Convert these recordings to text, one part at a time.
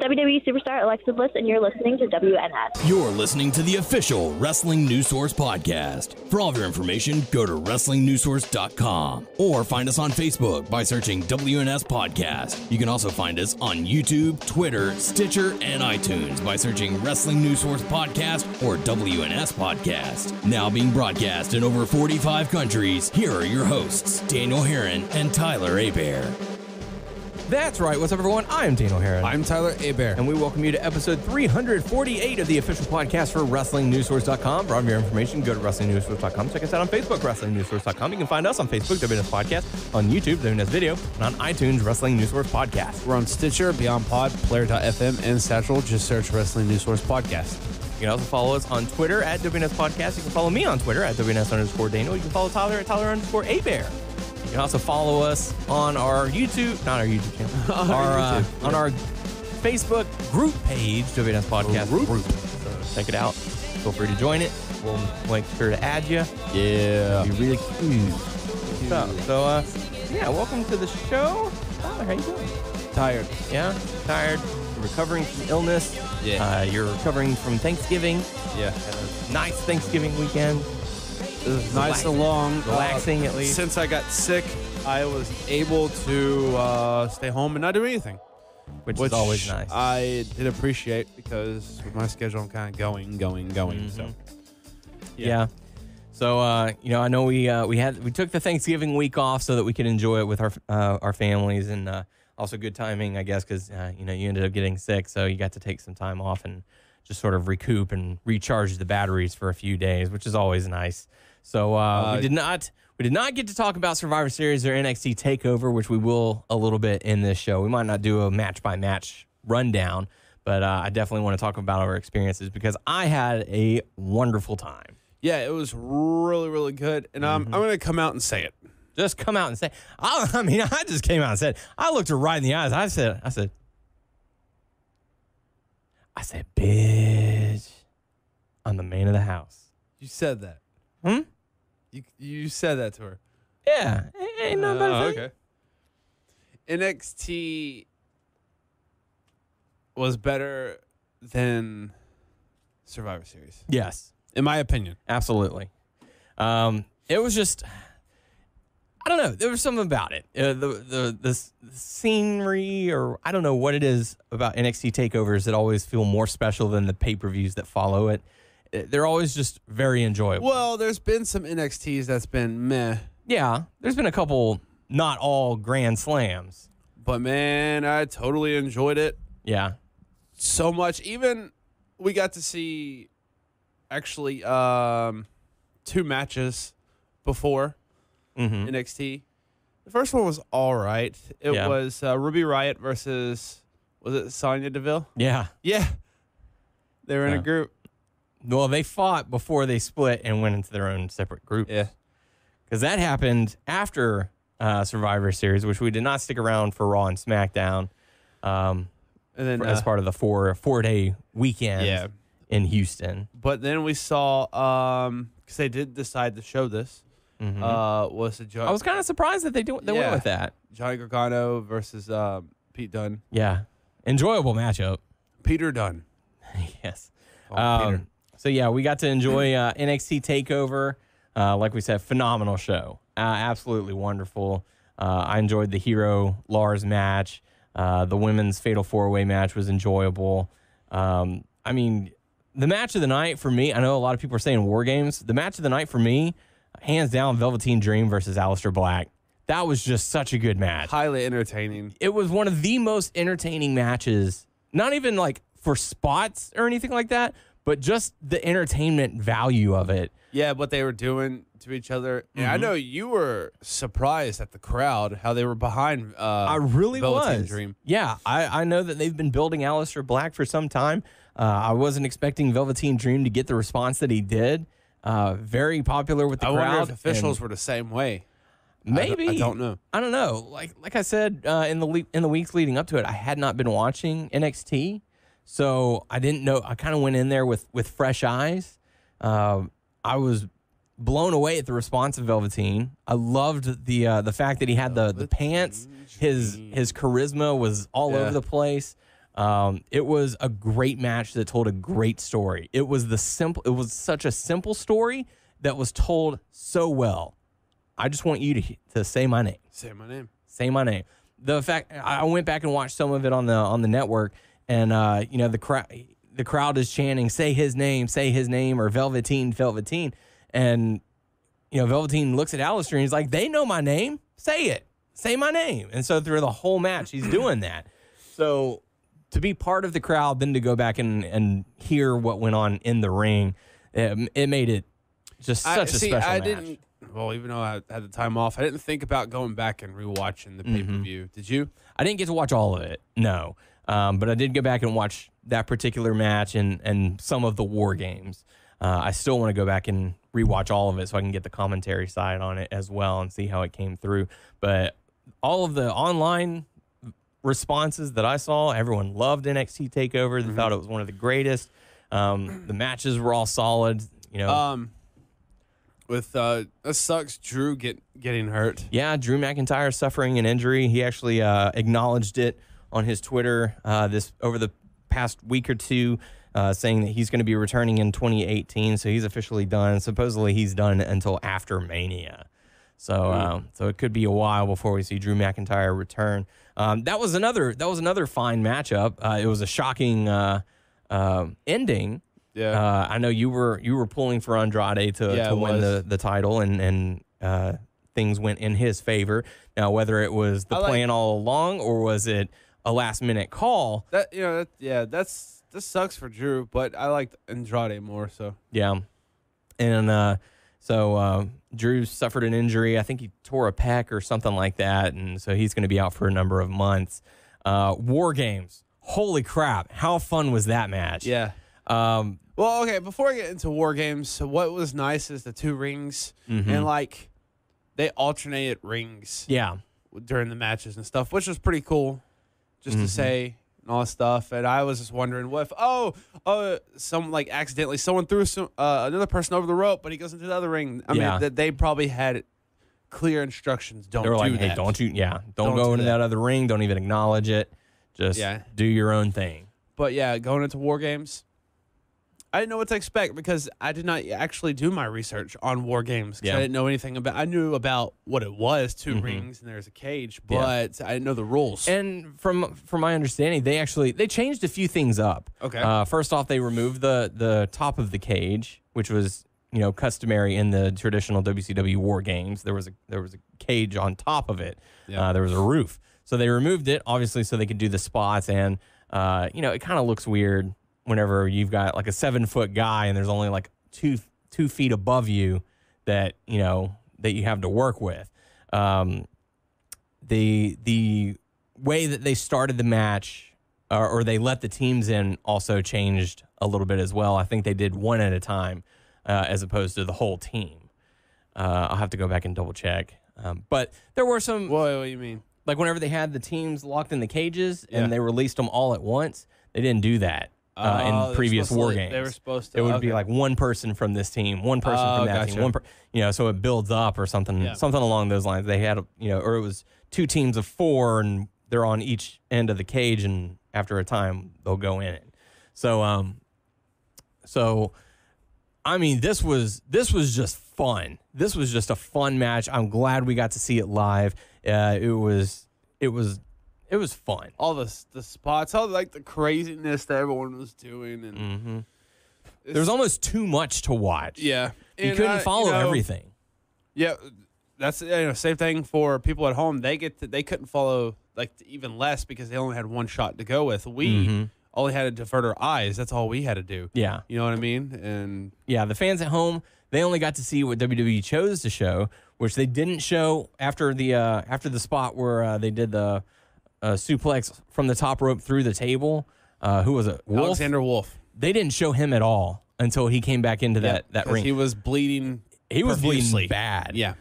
WWE superstar Alexa Bliss, and you're listening to WNS. You're listening to the official Wrestling News Source podcast. For all of your information, go to WrestlingNewsSource.com or find us on Facebook by searching WNS Podcast. You can also find us on YouTube, Twitter, Stitcher, and iTunes by searching Wrestling News Source Podcast or WNS Podcast. Now being broadcast in over 45 countries, here are your hosts, Daniel Herron and Tyler Abear. That's right. What's up, everyone? I'm Daniel Herron. I'm Tyler Abear. And we welcome you to episode 348 of the official podcast for WrestlingNewsSource.com. For all of your information, go to WrestlingNewsSource.com. Check us out on Facebook, WrestlingNewsSource.com. You can find us on Facebook, WNS Podcast, on YouTube, WNS Video, and on iTunes, Wrestling News Source Podcast. We're on Stitcher, Beyond Pod, Player.fm, and Satchel. Just search Wrestling News Source Podcast. You can also follow us on Twitter at WNS Podcast. You can follow me on Twitter at WNS_Daniel. You can follow Tyler at Tyler_Abear. You can also follow us on our YouTube, not our YouTube channel, on our Facebook group page, WNS Podcast group. So check it out. Feel free to join it. We'll make sure to add you. Yeah. It'll be really cute. So, yeah, welcome to the show. Tyler, how you doing? Tired. Yeah? Tired? You're recovering from illness. Yeah. You're recovering from Thanksgiving. Yeah. Had a nice Thanksgiving weekend. It was nice and long. Relaxing, at least. Since I got sick, I was able to stay home and not do anything. Which is always nice. I did appreciate because with my schedule, I'm kind of going. Mm-hmm. So, yeah. So, I know we took the Thanksgiving week off so that we could enjoy it with our families, and also good timing, I guess, because you ended up getting sick, so you got to take some time off and just sort of recoup and recharge the batteries for a few days, which is always nice. So we did not get to talk about Survivor Series or NXT Takeover, which we will a little bit in this show. We might not do a match by match rundown, but I definitely want to talk about our experiences because I had a wonderful time. Yeah, it was really, really good, and I'm going to come out and say it. Just come out and say. I just came out and said. I looked her right in the eyes. I said, bitch, I'm the man of the house. You said that. You said that to her. Yeah. Ain't no better thing. Okay. NXT was better than Survivor Series. Yes. In my opinion. Absolutely. It was just, I don't know. There was something about it. The scenery, or I don't know what it is about NXT takeovers that always feel more special than the pay-per-views that follow it. They're always just very enjoyable. Well, there's been some NXTs that's been meh. Yeah, there's been a couple, not all grand slams. But man, I totally enjoyed it. Yeah. So much. Even we got to see actually 2 matches before NXT. The first one was all right. It was Ruby Riott versus, was it Sonya Deville? Yeah. Yeah. They were in a group. Well, they fought before they split and went into their own separate groups. Yeah. Because that happened after Survivor Series, which we did not stick around for Raw and SmackDown. And then as part of the four-day weekend in Houston. But then we saw, because they did decide to show this, was a I was kind of surprised that they went with that. Johnny Gargano versus Pete Dunne. Yeah. Enjoyable matchup. Peter Dunne. Yes. Peter. So, yeah, we got to enjoy NXT TakeOver. Like we said, phenomenal show. Absolutely wonderful. I enjoyed the Hero Lars match. The women's Fatal 4-Way match was enjoyable. The match of the night for me, I know a lot of people are saying War Games. The match of the night for me, hands down, Velveteen Dream versus Aleister Black. That was just such a good match. Highly entertaining. It was one of the most entertaining matches, not even like for spots or anything like that, but just the entertainment value of it. Yeah, what they were doing to each other. And I know you were surprised at the crowd, how they were behind I really Velveteen was. Dream. Yeah, I know that they've been building Aleister Black for some time. I wasn't expecting Velveteen Dream to get the response that he did. Very popular with the crowd. I wonder if officials were the same way. Maybe. I don't know. I don't know. Like I said, in the weeks leading up to it, I had not been watching NXT. So I didn't know. I kind of went in there with fresh eyes. I was blown away at the response of Velveteen. I loved the fact that he had the pants. His charisma was all over the place. It was a great match that told a great story. It was such a simple story that was told so well. I just want you to say my name. Say my name. Say my name. The fact I went back and watched some of it on the network, and the crowd is chanting, say his name, or Velveteen. And, Velveteen looks at Alistair and he's like, they know my name. Say it. Say my name. And so through the whole match, he's doing that. So to be part of the crowd, then to go back and hear what went on in the ring, it made it just such a special match. Well, even though I had the time off, I didn't think about going back and rewatching the pay-per-view. Did you? I didn't get to watch all of it, no. But I did go back and watch that particular match and some of the War Games. I still want to go back and rewatch all of it so I can get the commentary side on it as well and see how it came through. But all of the online responses that I saw, everyone loved NXT TakeOver. They thought it was one of the greatest. The matches were all solid. That sucks. Drew getting hurt. Yeah, Drew McIntyre suffering an injury. He actually acknowledged it on his Twitter over the past week or two, saying that he's going to be returning in 2018. So he's officially done. Supposedly he's done until after Mania. So it could be a while before we see Drew McIntyre return. That was another fine matchup. It was a shocking ending. Yeah. I know you were pulling for Andrade to win the title, and things went in his favor. Now, whether it was the plan all along or was it a last minute call, this sucks for Drew, but I liked Andrade more. So yeah, and so Drew suffered an injury. I think he tore a pec or something like that, and so he's going to be out for a number of months. War Games, holy crap! How fun was that match? Yeah. Well, okay, before I get into War Games, so what was nice is the two rings, and they alternated rings during the matches and stuff, which was pretty cool, just to say and all that stuff. And I was just wondering, what if, accidentally someone threw another person over the rope, but he goes into the other ring. I mean, that they probably had clear instructions. Don't do that. Hey, don't go into that other ring. Don't even acknowledge it. Just do your own thing. But yeah, going into War Games, I didn't know what to expect because I did not actually do my research on War Games. I didn't know anything about. I knew about what it was, two rings and there's a cage, but I didn't know the rules. And from my understanding, they changed a few things up. Okay. First off, they removed the top of the cage, which was customary in the traditional WCW War Games. There was a cage on top of it. Yeah. There was a roof, so they removed it obviously so they could do the spots, and it kind of looks weird whenever you've got like a 7-foot guy and there's only like two feet above you that you have to work with. The way that they started the match or they let the teams in also changed a little bit as well. I think they did one at a time as opposed to the whole team. I'll have to go back and double check. But there were some. What do you mean? Like whenever they had the teams locked in the cages and they released them all at once, they didn't do that. In previous War Games, they were supposed to. It would be like one person from this team, one person from that team, so it builds up or something along those lines. They had, or it was 2 teams of 4, and they're on each end of the cage, and after a time they'll go in it. So, I mean, this was just fun. This was just a fun match. I'm glad we got to see it live. It was fun. All the spots, all the craziness that everyone was doing, and there was almost too much to watch. Yeah, you couldn't follow everything. Yeah, that's same thing for people at home. They couldn't follow even less because they only had one shot to go with. We only had to divert our eyes. That's all we had to do. Yeah, you know what I mean. And yeah, the fans at home, they only got to see what WWE chose to show, which they didn't show after the spot where they did the suplex from the top rope through the table. Who was it? Wolf? Alexander Wolf. They didn't show him at all until he came back into that ring. He was bleeding. He was bleeding bad. Yeah.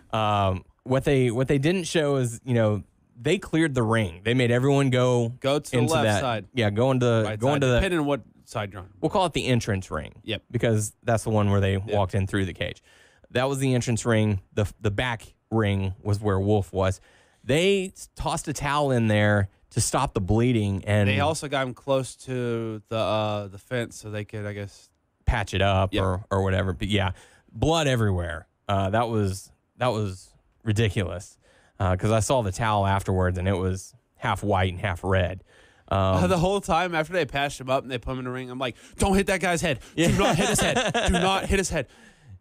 What they didn't show is they cleared the ring. They made everyone go to the left side. Yeah, go into the depending on what side you're on. We'll call it the entrance ring. Yep. Because that's the one where they walked in through the cage. That was the entrance ring. The back ring was where Wolf was. They tossed a towel in there to stop the bleeding, and they also got him close to the fence so they could, I guess, patch it up or whatever. But yeah, blood everywhere. That was ridiculous because I saw the towel afterwards, and it was half white and half red. The whole time after they patched him up and they put him in the ring, I'm like, don't hit that guy's head. Do not hit his head. Do not hit his head.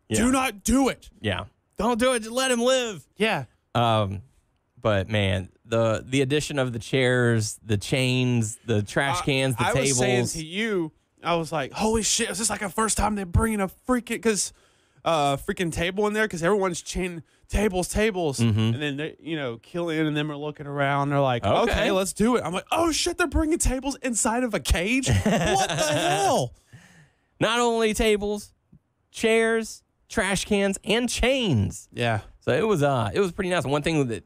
Yeah. Do not do it. Yeah. Don't do it. Just let him live. Yeah. But man, the addition of the chairs, the chains, the trash cans, the tables. I was saying to you, I was like, holy shit, is this like a first time they're bringing a freaking table in there? Because everyone's chained tables. Mm-hmm. And then, Killian and them are looking around. They're like, okay, let's do it. I'm like, oh shit, they're bringing tables inside of a cage? What the hell? Not only tables, chairs, trash cans, and chains. Yeah. So it was pretty nice. One thing that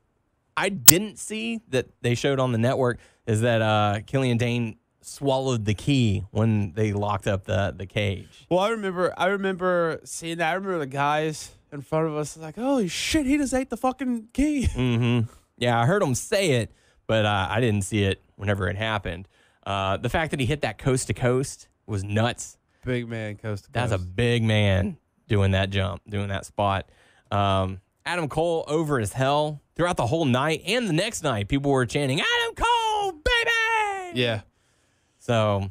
I didn't see that they showed on the network is that Killian Dane swallowed the key when they locked up the cage. Well, I remember seeing that. I remember the guys in front of us like, holy shit, he just ate the fucking key. Mm-hmm. Yeah, I heard him say it, but I didn't see it whenever it happened. The fact that he hit that coast to coast was nuts. Big man, coast to coast. That's a big man doing that jump, doing that spot. Adam Cole over as hell throughout the whole night and the next night. People were chanting, Adam Cole, baby! Yeah. So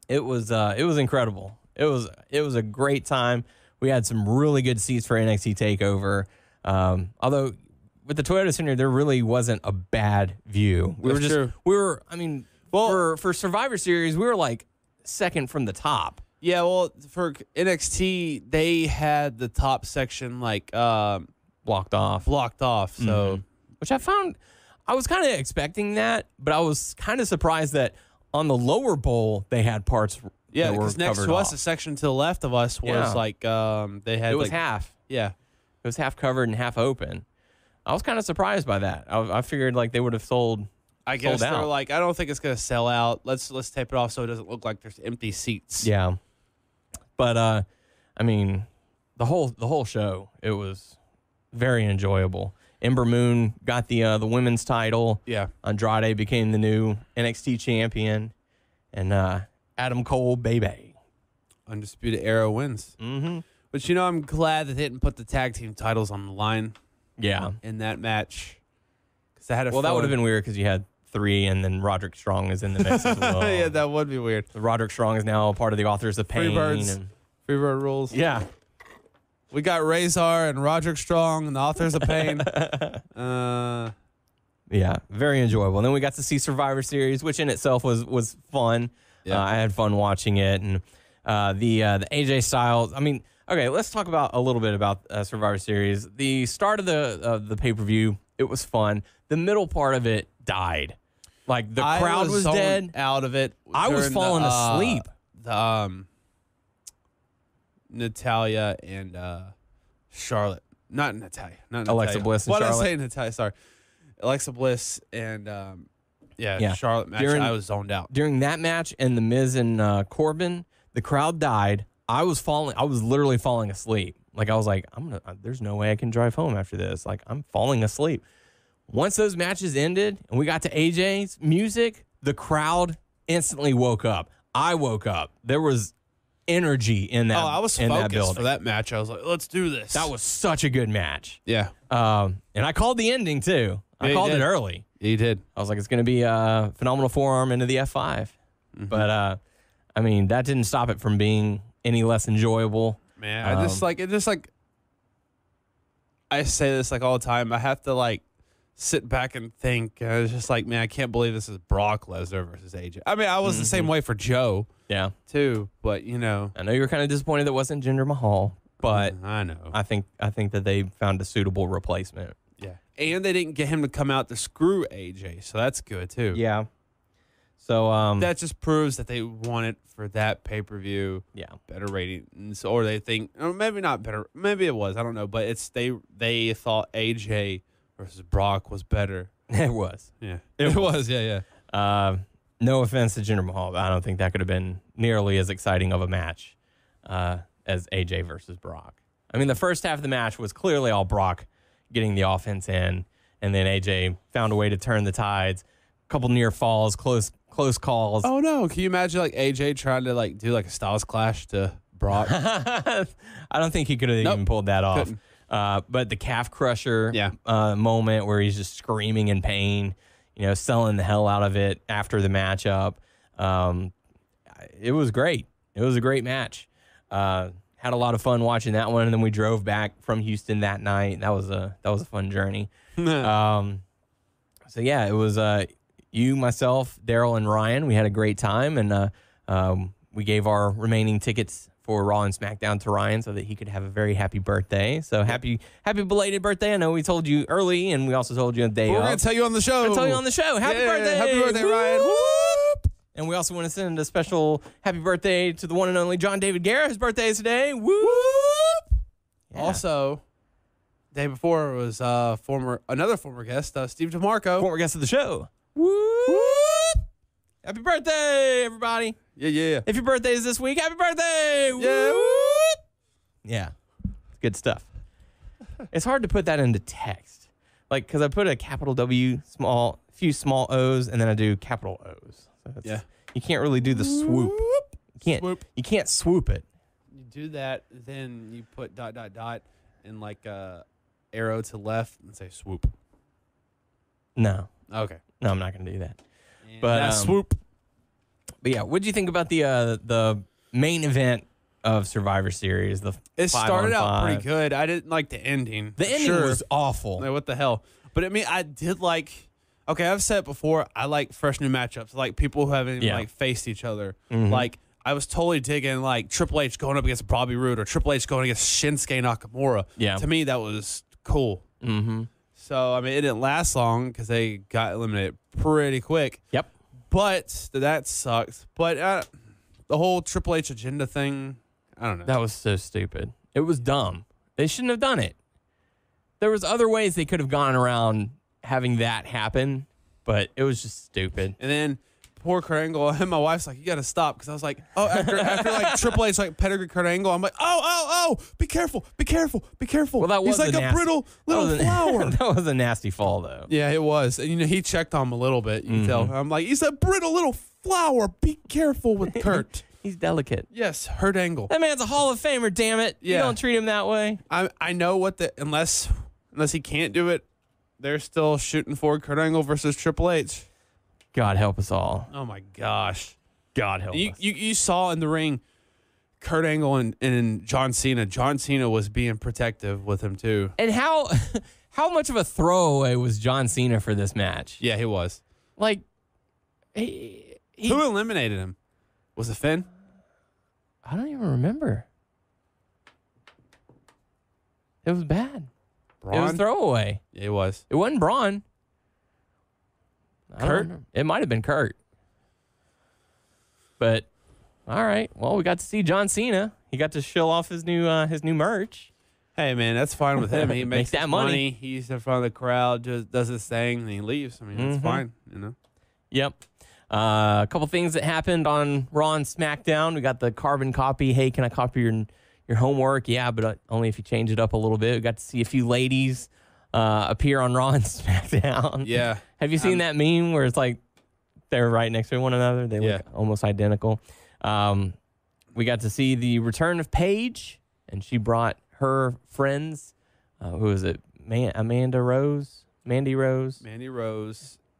it was incredible. It was a great time. We had some really good seats for NXT TakeOver. Although with the Toyota Center, there really wasn't a bad view. For Survivor Series, we were like second from the top. Yeah, well, for NXT, they had the top section like blocked off. So, which I was kind of expecting that, but I was kind of surprised that on the lower bowl they had parts. Yeah, because next to us, the section to the left of us was like they had. It was half. Yeah, it was half covered and half open. I was kind of surprised by that. I figured like they would have sold. I guess they were like, I don't think it's gonna sell out. Let's tape it off so it doesn't look like there's empty seats. Yeah, but I mean, the whole show, it was very enjoyable. Ember Moon got the women's title. Yeah, Andrade became the new NXT champion, and Adam Cole, baby, Undisputed Era wins. Mm-hmm. But I'm glad that they didn't put the tag team titles on the line. Yeah, in that match, because I had that would have been weird because you had 3, and then Roderick Strong is in the mix as well. Yeah, that would be weird. Roderick Strong is now part of the Authors of Pain. Freebird rules. Yeah. We got Razor and Roderick Strong and the Authors of Pain. Yeah, very enjoyable. And then we got to see Survivor Series, which in itself was fun. Yeah. I had fun watching it. And the AJ Styles, I mean, okay, let's talk a little bit about Survivor Series. The start of the pay-per-view, it was fun. The middle part of it died. Like, the crowd was dead. Out of it. I was falling asleep. Natalya and Charlotte. Not Natalya. Alexa Bliss and Charlotte. What did I say, Natalya? Sorry. Alexa Bliss and Charlotte match. I was zoned out. During that match and the Miz and Corbin, the crowd died. I was literally falling asleep. Like, I was like, there's no way I can drive home after this. Like, I'm falling asleep. Once those matches ended and we got to AJ's music, the crowd instantly woke up. I woke up. There was energy in that. I was focused for that match. I was like, let's do this. That was such a good match. Yeah. And I called the ending too. I called it early. Yeah, you did. I was like, it's going to be a phenomenal forearm into the F5. Mm-hmm. But I mean, that didn't stop it from being any less enjoyable. Man, I say this like all the time. I have to like sit back and think. It's just like, man, I can't believe this is Brock Lesnar versus AJ. I mean, I was the same way for Joe. Yeah. Too, but I know you were kind of disappointed that wasn't Jinder Mahal, but I know. I think that they found a suitable replacement. Yeah. And they didn't get him to come out to screw AJ, so that's good too. Yeah. So that just proves that they want it for that pay-per-view. Yeah. Better ratings, or they think, or maybe not better. Maybe it was. I don't know, but it's they thought AJ versus Brock was better. It was. Yeah. It was. Yeah. No offense to Jinder Mahal, but I don't think that could have been nearly as exciting of a match as AJ versus Brock. I mean, the first half of the match was clearly all Brock getting the offense in, and then AJ found a way to turn the tides, couple near falls, close calls. Oh no! Can you imagine like AJ trying to like do like a Styles Clash to Brock? I don't think he could have even pulled that off. But the calf crusher moment where he's just screaming in pain, selling the hell out of it after the matchup. It was great. It was a great match. Had a lot of fun watching that one, and then we drove back from Houston that night. That was a fun journey. So yeah, it was you, myself, Daryl, and Ryan. We had a great time, and we gave our remaining tickets for Raw and SmackDown to Ryan so that he could have a very happy birthday. So happy belated birthday. I know we told you early, and we also told you on the day We're off. going to tell you on the show. Happy birthday. Happy birthday, Ryan. Whoop! And we also want to send a special happy birthday to the one and only John David Guerra. His birthday is today. Whoop! Yeah. Also, day before was another former guest, Steve DeMarco. Former guest of the show. Whoop! Happy birthday, everybody. Yeah. If your birthday is this week, happy birthday. Yeah. Whoop! Yeah. Good stuff. It's hard to put that into text. Like, because I put a capital W, few small O's, and then I do capital O's. So you can't really do the swoop. You can't swoop it. You do that, then you put ... and like arrow to left and say swoop. No. Okay. No, I'm not going to do that. And But swoop. But yeah, what did you think about the main event of Survivor Series? It started out 5-on-5? pretty good. I didn't like the ending. The ending was awful. Like, what the hell? But I mean, I did like. Okay, I've said it before. I like fresh new matchups. I like people who haven't even faced each other. Mm-hmm. Like I was totally digging like Triple H going up against Bobby Roode or Triple H going against Shinsuke Nakamura. Yeah. To me, that was cool. Mm-hmm. So I mean, it didn't last long because they got eliminated pretty quick. Yep. But that sucks. But the whole Triple H agenda thing, I don't know. That was so stupid. It was dumb. They shouldn't have done it. There was other ways they could have gone around having that happen, but it was just stupid. And then poor Kurt Angle, and my wife's like, "You got to stop," because I was like, "Oh, after like Triple H like pedigree Kurt Angle, I'm like, oh, be careful." Well, that was He's like a brittle little flower. That was a nasty fall, though. Yeah, it was. And he checked on him a little bit. You can tell. I'm like, he's a brittle little flower. Be careful with Kurt. He's delicate. Yes, Kurt Angle. That man's a Hall of Famer. Damn it! Yeah. You don't treat him that way. I know what unless he can't do it, they're still shooting for Kurt Angle versus Triple H. God help us all. Oh my gosh. God help us. You saw in the ring Kurt Angle and John Cena. John Cena was being protective with him too. And how much of a throwaway was John Cena for this match? Yeah, he was. Like, who eliminated him? Was it Finn? I don't even remember. It was bad. Braun? It was throwaway. Yeah, it was. It wasn't Braun. Kurt? It might have been Kurt. But all right. Well, we got to see John Cena. He got to show off his new merch. Hey man, that's fine with him. He makes that his money. He's in front of the crowd, just does his thing, and he leaves. I mean, that's fine. Yep. A couple things that happened on Raw and SmackDown. We got the carbon copy. Hey, can I copy your homework? Yeah, but only if you change it up a little bit. We got to see a few ladies appear on Raw and SmackDown. Yeah. Have you seen that meme where it's like they're right next to one another? They look almost identical. We got to see the return of Paige, and she brought her friends. Who is it? Mandy Rose,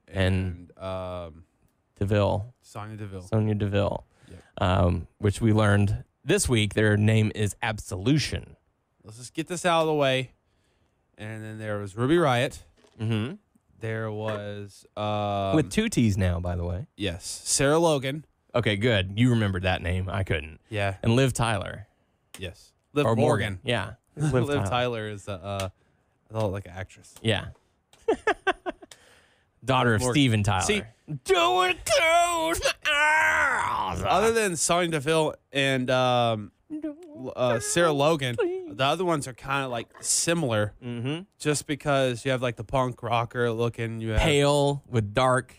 and Sonya Deville. Yep. Which we learned this week. Their name is Absolution. Let's just get this out of the way. And then there was Ruby Riott. Mm-hmm. There was with 2 T's now, by the way. Yes, Sarah Logan. Okay, good. You remembered that name. I couldn't. Yeah. And Liv Tyler. Yes. Liv or Morgan. Yeah. Liv Tyler is like an actress. Yeah. Daughter of Steven Tyler. See, don't want to close my eyes. Other than Sonya Deville and Sarah Logan, the other ones are kind of like similar. Mm-hmm. Just because you have like the punk rocker looking, you have pale with dark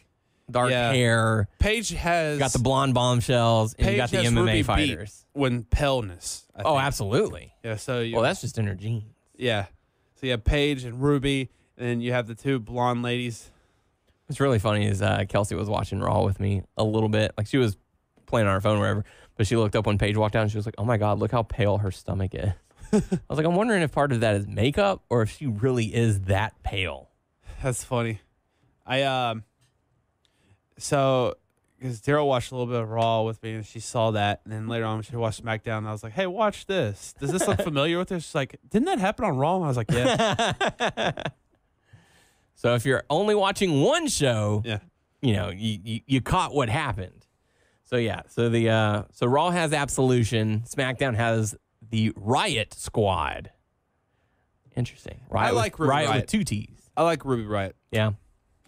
hair. Paige has got the blonde bombshells, and you got the MMA Ruby fighters. When paleness. I think. Absolutely. Yeah. So that's just in her genes. Yeah. So you have Paige and Ruby, and then you have the 2 blonde ladies. What's really funny is Kelsey was watching Raw with me a little bit. Like, she was playing on her phone or whatever, but she looked up when Paige walked down and she was like, oh my God, look how pale her stomach is. I was like, I'm wondering if part of that is makeup or if she really is that pale. That's funny. So, because Daryl watched a little bit of Raw with me, and she saw that, and then later on she watched SmackDown, and I was like, hey, watch this. Does this look familiar with her? She's like, didn't that happen on Raw? And I was like, yeah. So if you're only watching one show, Yeah. You caught what happened. So yeah, so Raw has Absolution, SmackDown has the Riott Squad. Interesting. I like Ruby Riott Riott. with 2 T's. I like Ruby Riott. Yeah.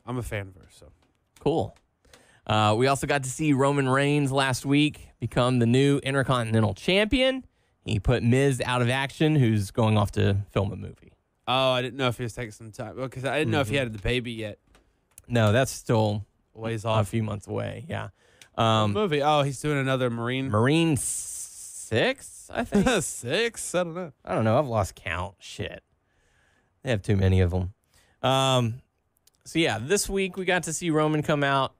I'm a fan of her, so. Cool. We also got to see Roman Reigns last week become the new Intercontinental Champion. He put Miz out of action, who's going off to film a movie. Oh, I didn't know if he was taking some time, because I didn't know if he had the baby yet. No, that's still Ways a off. few months away. Yeah. Movie. Oh, he's doing another Marine. Marine 6, I think. 6? I don't know. I don't know. I've lost count. Shit. They have too many of them. So, yeah, this week we got to see Roman come out,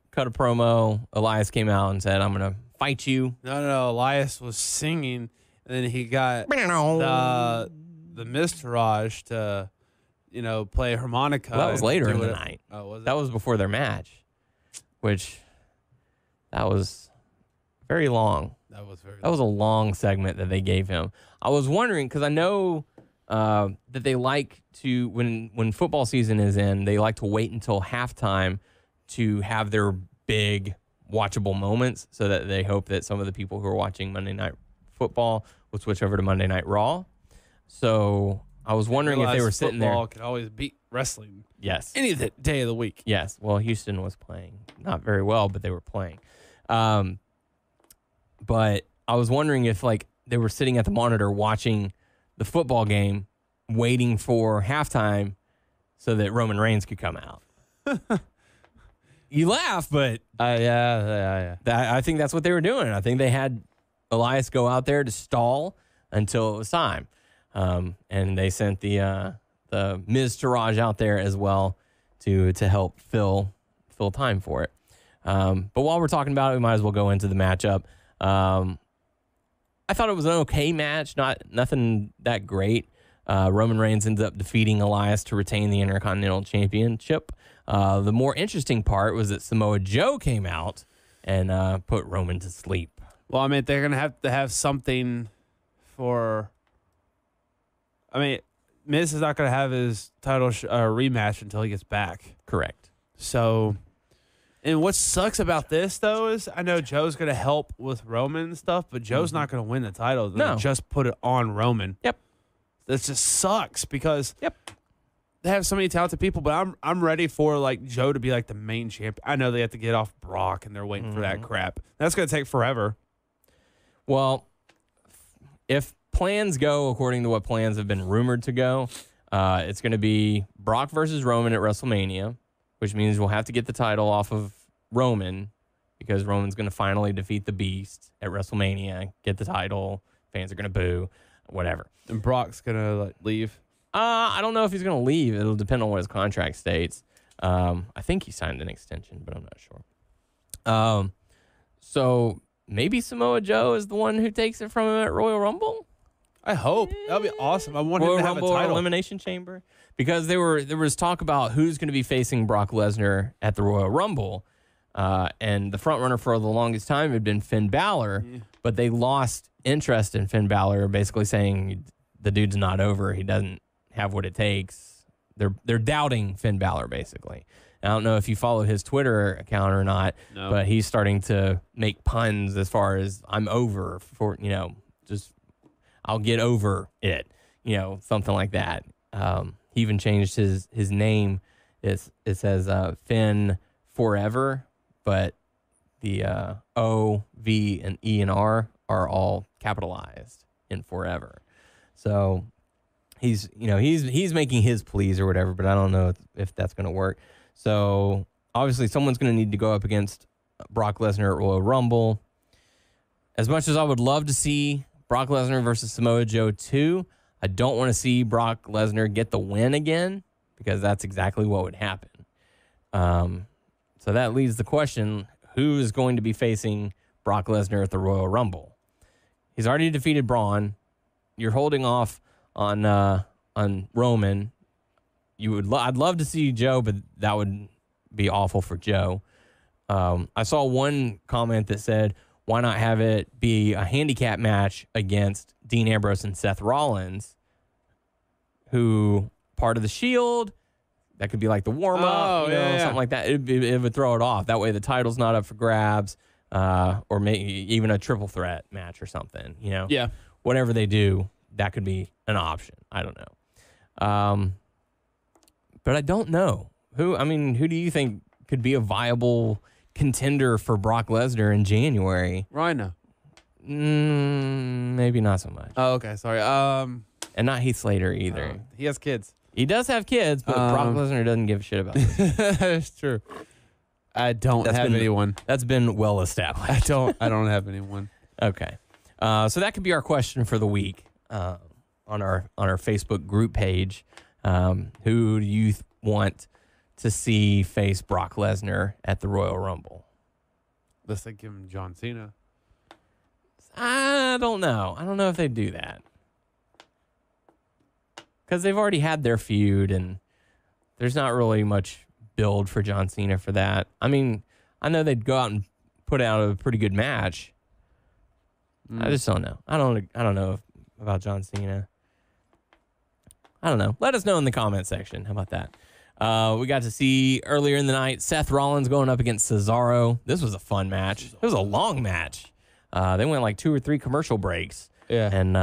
cut a promo. Elias came out and said, I'm going to fight you. No. Elias was singing, and then he got the Miztourage to, play harmonica. Well, that was later in the it. night. Oh, was it? That was before their match, which that was very long. That was very. That was a long segment that they gave him. I was wondering, because I know that they like to, when football season is in, they like to wait until halftime to have their big watchable moments so that they hope that some of the people who are watching Monday Night Football will switch over to Monday Night Raw. So I was wondering if they were sitting there. Football can always beat wrestling. Yes. Any day of the week. Yes. Well, Houston was playing not very well, but they were playing. But I was wondering if they were sitting at the monitor watching the football game, waiting for halftime so that Roman Reigns could come out. You laugh, but Yeah. I think that's what they were doing. I think they had Elias go out there to stall until it was time. And they sent the Miztourage out there as well to help fill time for it. But while we're talking about it, we might as well go into the matchup. I thought it was an okay match, nothing that great. Roman Reigns ends up defeating Elias to retain the Intercontinental Championship. The more interesting part was that Samoa Joe came out and put Roman to sleep. Well, I mean, they're going to have something for. I mean, Miz is not going to have his title rematch until he gets back. Correct. So, and what sucks about this, though, is I know Joe's going to help with Roman and stuff, but Joe's not going to win the title. They'll just put it on Roman. Yep. That just sucks because they have so many talented people, but I'm ready for Joe to be the main champ. I know they have to get off Brock and they're waiting for that crap. That's going to take forever. Well, if plans go according to what plans have been rumored to go, it's going to be Brock versus Roman at WrestleMania, which means we'll have to get the title off of Roman because Roman's going to finally defeat the Beast at WrestleMania, get the title. Fans are going to boo, whatever. And Brock's going to leave? I don't know if he's going to leave. It'll depend on what his contract states. I think he signed an extension, but I'm not sure. So maybe Samoa Joe is the one who takes it from him at Royal Rumble? I hope. That would be awesome. I want him to have Rumble a title. Elimination Chamber? Because there was talk about who's going to be facing Brock Lesnar at the Royal Rumble. And the front runner for the longest time had been Finn Balor, but they lost interest in Finn Balor, basically saying the dude's not over. He doesn't have what it takes. They're doubting Finn Balor, basically. I don't know if you follow his Twitter account or not, but he's starting to make puns as far as I'm over for, just I'll get over it, something like that. He even changed his name. It says Finn Forever, but the O, V, and E and R are all capitalized in Forever. So he's making his pleas or whatever, but I don't know if that's going to work. So obviously someone's going to need to go up against Brock Lesnar at Royal Rumble. As much as I would love to see Brock Lesnar versus Samoa Joe 2, I don't want to see Brock Lesnar get the win again because that's exactly what would happen. So that leaves the question, who is going to be facing Brock Lesnar at the Royal Rumble? He's already defeated Braun. You're holding off on Roman. I'd love to see Joe, but that would be awful for Joe. I saw one comment that said, why not have it be a handicap match against Dean Ambrose and Seth Rollins, who part of the Shield? That could be like the warm-up, something like that. It would throw it off. That way the title's not up for grabs, or maybe even a triple threat match or something, Yeah. Whatever they do, that could be an option. I don't know. But I don't know. Who do you think could be a viable contender for Brock Lesnar in January? Rhino. Maybe not so much. Oh, okay. Sorry. And not Heath Slater either. He has kids. He does have kids, but Brock Lesnar doesn't give a shit about it. That's true. I don't have anyone. That's been well established. I don't have anyone. Okay. So that could be our question for the week on our Facebook group page. Who do you want to see face Brock Lesnar at the Royal Rumble? Unless they give him John Cena. I don't know. I don't know if they do that. Because they've already had their feud, and there's not really much build for John Cena for that. I mean, I know they'd go out and put out a pretty good match. I just don't know. I don't know about John Cena. I don't know. Let us know in the comment section. How about that? We got to see earlier in the night Seth Rollins going up against Cesaro. This was a fun match. It was a long match. They went like 2 or 3 commercial breaks. Yeah. And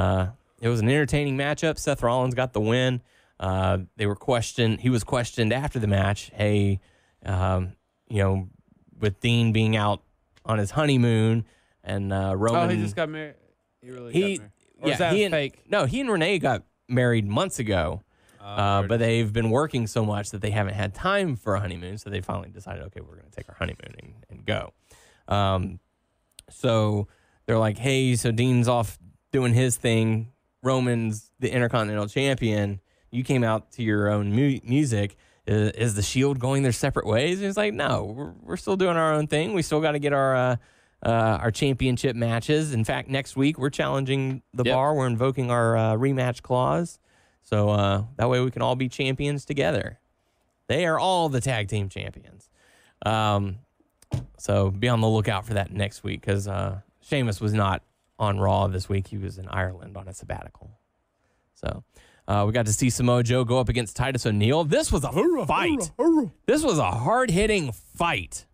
it was an entertaining matchup. Seth Rollins got the win. He was questioned after the match. Hey, with Dean being out on his honeymoon and Roman. Oh, he just got married. He really got married. Or is that fake? No, he and Renee got married months ago. But they've been working so much that they haven't had time for a honeymoon. So they finally decided, okay, we're going to take our honeymoon and go. So they're like, hey, so Dean's off doing his thing. Roman's the Intercontinental Champion. You came out to your own music. Is the Shield going their separate ways? And he's like, no, we're still doing our own thing. We still got to get our championship matches. In fact, next week we're challenging the bar. We're invoking our rematch clause. So that way we can all be champions together. They are all the tag team champions. So be on the lookout for that next week, because Sheamus was not on Raw this week. He was in Ireland on a sabbatical. So we got to see Samoa Joe go up against Titus O'Neil. This was a fight. This was a hard-hitting fight.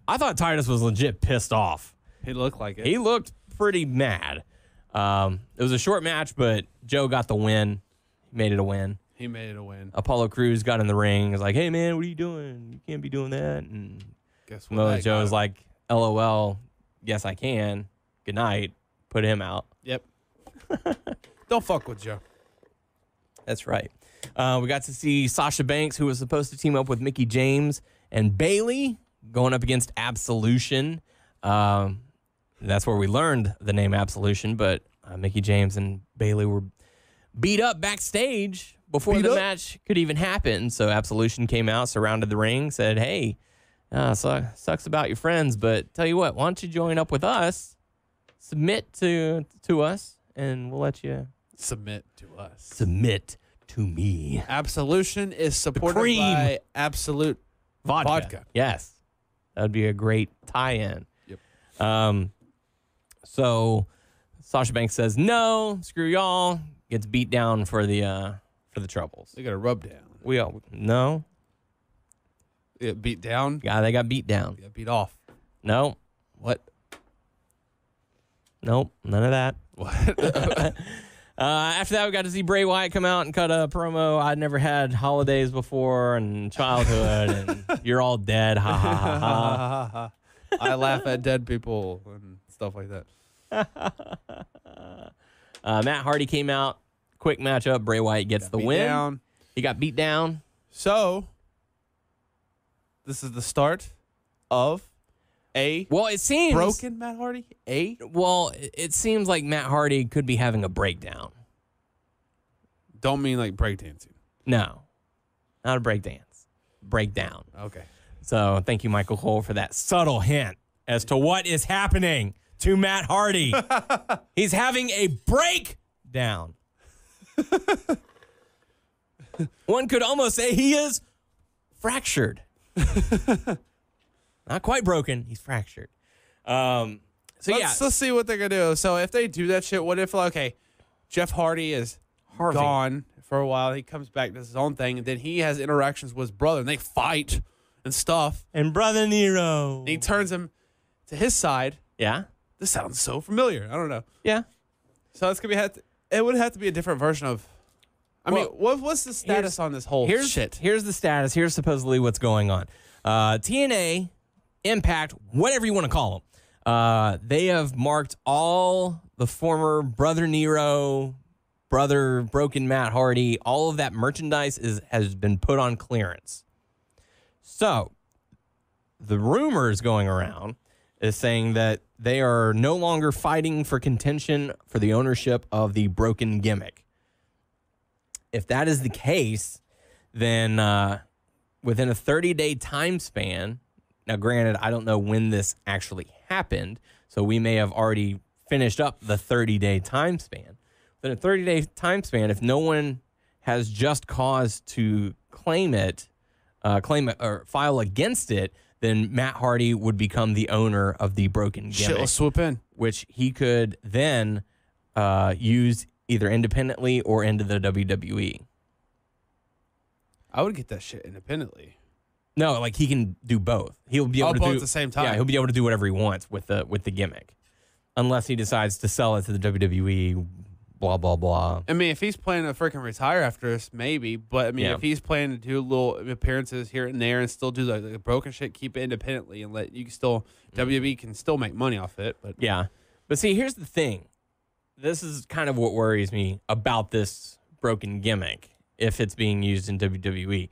I thought Titus was legit pissed off. He looked like it. He looked pretty mad. It was a short match, but Joe got the win. He made it a win. Apollo Crews got in the ring. Was like, hey, man, what are you doing? You can't be doing that. And guess what? Samoa Joe's like, LOL, yes, I can. Good night. Put him out. Yep. Don't fuck with Joe. That's right. We got to see Sasha Banks, who was supposed to team up with Mickie James and Bayley, going up against Absolution. That's where we learned the name Absolution, but Mickie James and Bayley were beat up backstage before the match could even happen. So Absolution came out, surrounded the ring, said, hey, sucks about your friends, but tell you what, why don't you join up with us, submit to us, and we'll let you submit to us. Submit to me. Absolution is supported by Absolute Vodka. Yes. That would be a great tie-in. Yep. So Sasha Banks says, no, screw y'all. Gets beat down for the troubles. They got a rub down. No. They got beat down? Yeah, they got beat down. They got beat off. No. What? Nope, none of that. What? After that, we got to see Bray Wyatt come out and cut a promo. I'd never had holidays before and childhood, and you're all dead. Ha, ha, ha, ha. I laugh at dead people and stuff like that. Matt Hardy came out. Quick matchup. Bray Wyatt gets the win. He got beat down. So, this is the start of it seems broken Matt Hardy. It seems like Matt Hardy could be having a breakdown. Don't mean like breakdancing. No, not a breakdance. Breakdown. Okay. So thank you, Michael Cole, for that subtle hint as to what is happening to Matt Hardy. He's having a breakdown. One could almost say he is fractured. Not quite broken. He's fractured. Let's see what they're going to do. So if they do that shit, what if, okay, Jeff Hardy is gone for a while. He comes back, does his own thing, and then he has interactions with his brother, and they fight and stuff. And Brother Nero. And he turns him to his side. Yeah. This sounds so familiar. I don't know. Yeah. So it's going to be, it would have to be a different version of, I mean, what's the status on this whole shit? Here's the status. Here's supposedly what's going on. TNA, Impact, whatever you want to call them, they have marked all the former Brother Nero, Brother Broken Matt Hardy, all of that merchandise has been put on clearance. So the rumors going around is saying that they are no longer fighting for contention for the ownership of the Broken gimmick. If that is the case, then within a 30-day time span, now granted, I don't know when this actually happened, so we may have already finished up the 30-day time span. Within a 30-day time span, if no one has just cause to claim it or file against it, then Matt Hardy would become the owner of the Broken gimmick. Shit, let's swoop in. Which he could then use either independently or into the WWE. I would get that shit independently. No, like he can do both. He'll be able to do at the same time. Yeah, he'll be able to do whatever he wants with the gimmick, unless he decides to sell it to the WWE. Blah blah blah. I mean, if he's planning to freaking retire after this, maybe. But I mean, if he's planning to do little appearances here and there and still do the broken shit, keep it independently and let you can still WWE can still make money off it. But yeah, but see, here's the thing. This is kind of what worries me about this Broken gimmick if it's being used in WWE.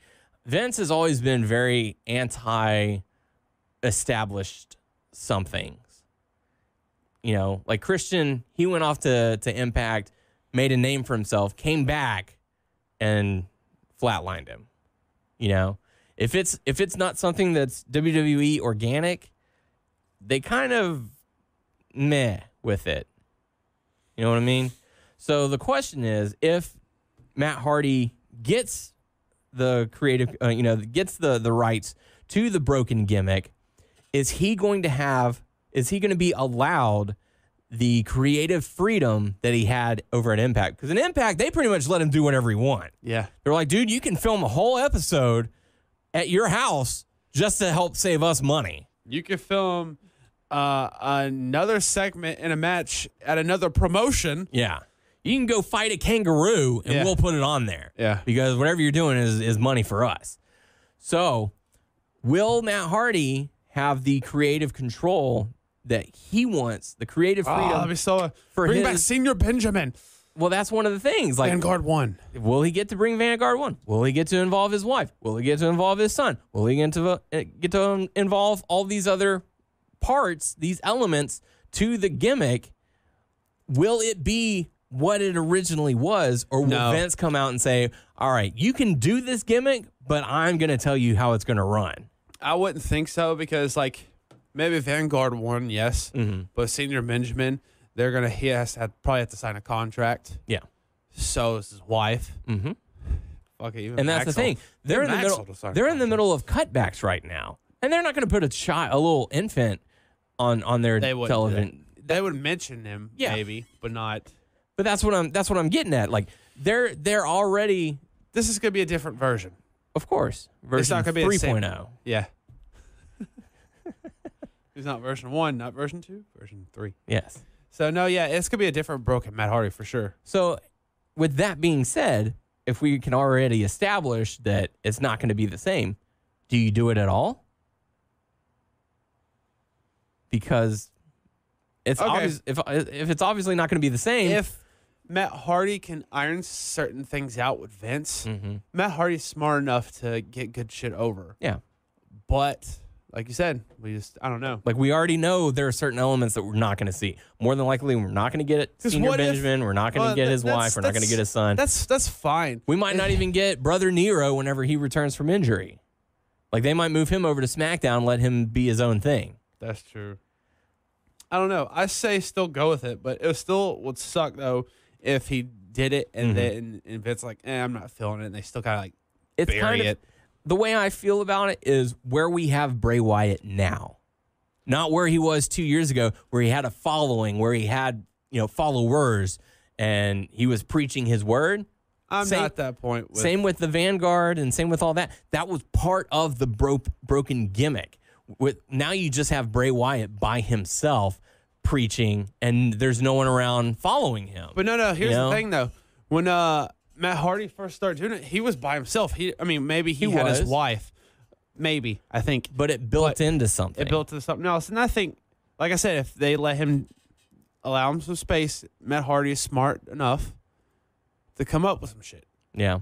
Vince has always been very anti-established somethings. You know, like Christian, he went off to Impact, made a name for himself, came back, and flatlined him. You know, if it's not something that's WWE organic, they kind of meh with it. You know what I mean? So the question is, if Matt Hardy gets the creative, gets the rights to the Broken gimmick, is he going to be allowed the creative freedom that he had over at Impact? Because in Impact, they pretty much let him do whatever he want. Yeah. They're like, dude, you can film a whole episode at your house just to help save us money. You can film another segment in a match at another promotion. Yeah. You can go fight a kangaroo and we'll put it on there. Yeah. Because whatever you're doing is money for us. So will Matt Hardy have the creative control that he wants, the creative freedom bring back Senior Benjamin. Well, that's one of the things. Like Vanguard 1. Will he get to bring Vanguard 1? Will he get to involve his wife? Will he get to involve his son? Will he get to involve all these other parts, these elements to the gimmick? Will it be what it originally was, or will Vince come out and say, all right, you can do this gimmick, but I'm going to tell you how it's going to run? I wouldn't think so, because like maybe Vanguard 1, yes, but Senior Benjamin, he probably have to sign a contract. Yeah. So is his wife. Mm-hmm. Okay, even and that's the thing. They're in the middle. They're in the middle of cutbacks right now, and they're not going to put a little infant on their television. They would mention him, maybe, but not. But that's what I'm getting at. Like they're already. This is going to be a different version. Of course, version 3.0. Yeah. It's not version 1, not version 2, version 3. Yes. So no, yeah, it's going to be a different Broken Matt Hardy for sure. So, with that being said, if we can already establish that it's not going to be the same, do you do it at all? Because it's obvious if it's obviously not going to be the same. If Matt Hardy can iron certain things out with Vince, Matt Hardy's smart enough to get good shit over. Yeah. But like you said, I don't know. Like we already know there are certain elements that we're not going to see. More than likely, we're not going to get Senior Benjamin. We're not going to get his wife. We're not going to get his son. That's fine. We might not even get Brother Nero whenever he returns from injury. Like, they might move him over to SmackDown and let him be his own thing. That's true. I don't know. I say still go with it, but it still would suck, though, if he did it and then and Vince like, I'm not feeling it, and they still kind of like bury it. The way I feel about it is where we have Bray Wyatt now. Not where he was 2 years ago, where he had a following, where he had, followers, and he was preaching his word. I'm not at that point. Same with the Vanguard and same with all that. That was part of the broken gimmick. Now you just have Bray Wyatt by himself preaching, and there's no one around following him. But no. Here's the thing, though. When Matt Hardy first started doing it, he was by himself. Maybe he had his wife. Maybe, I think. But it built into something. It built into something else. And I think, like I said, if they allow him some space, Matt Hardy is smart enough to come up with some shit. Yeah.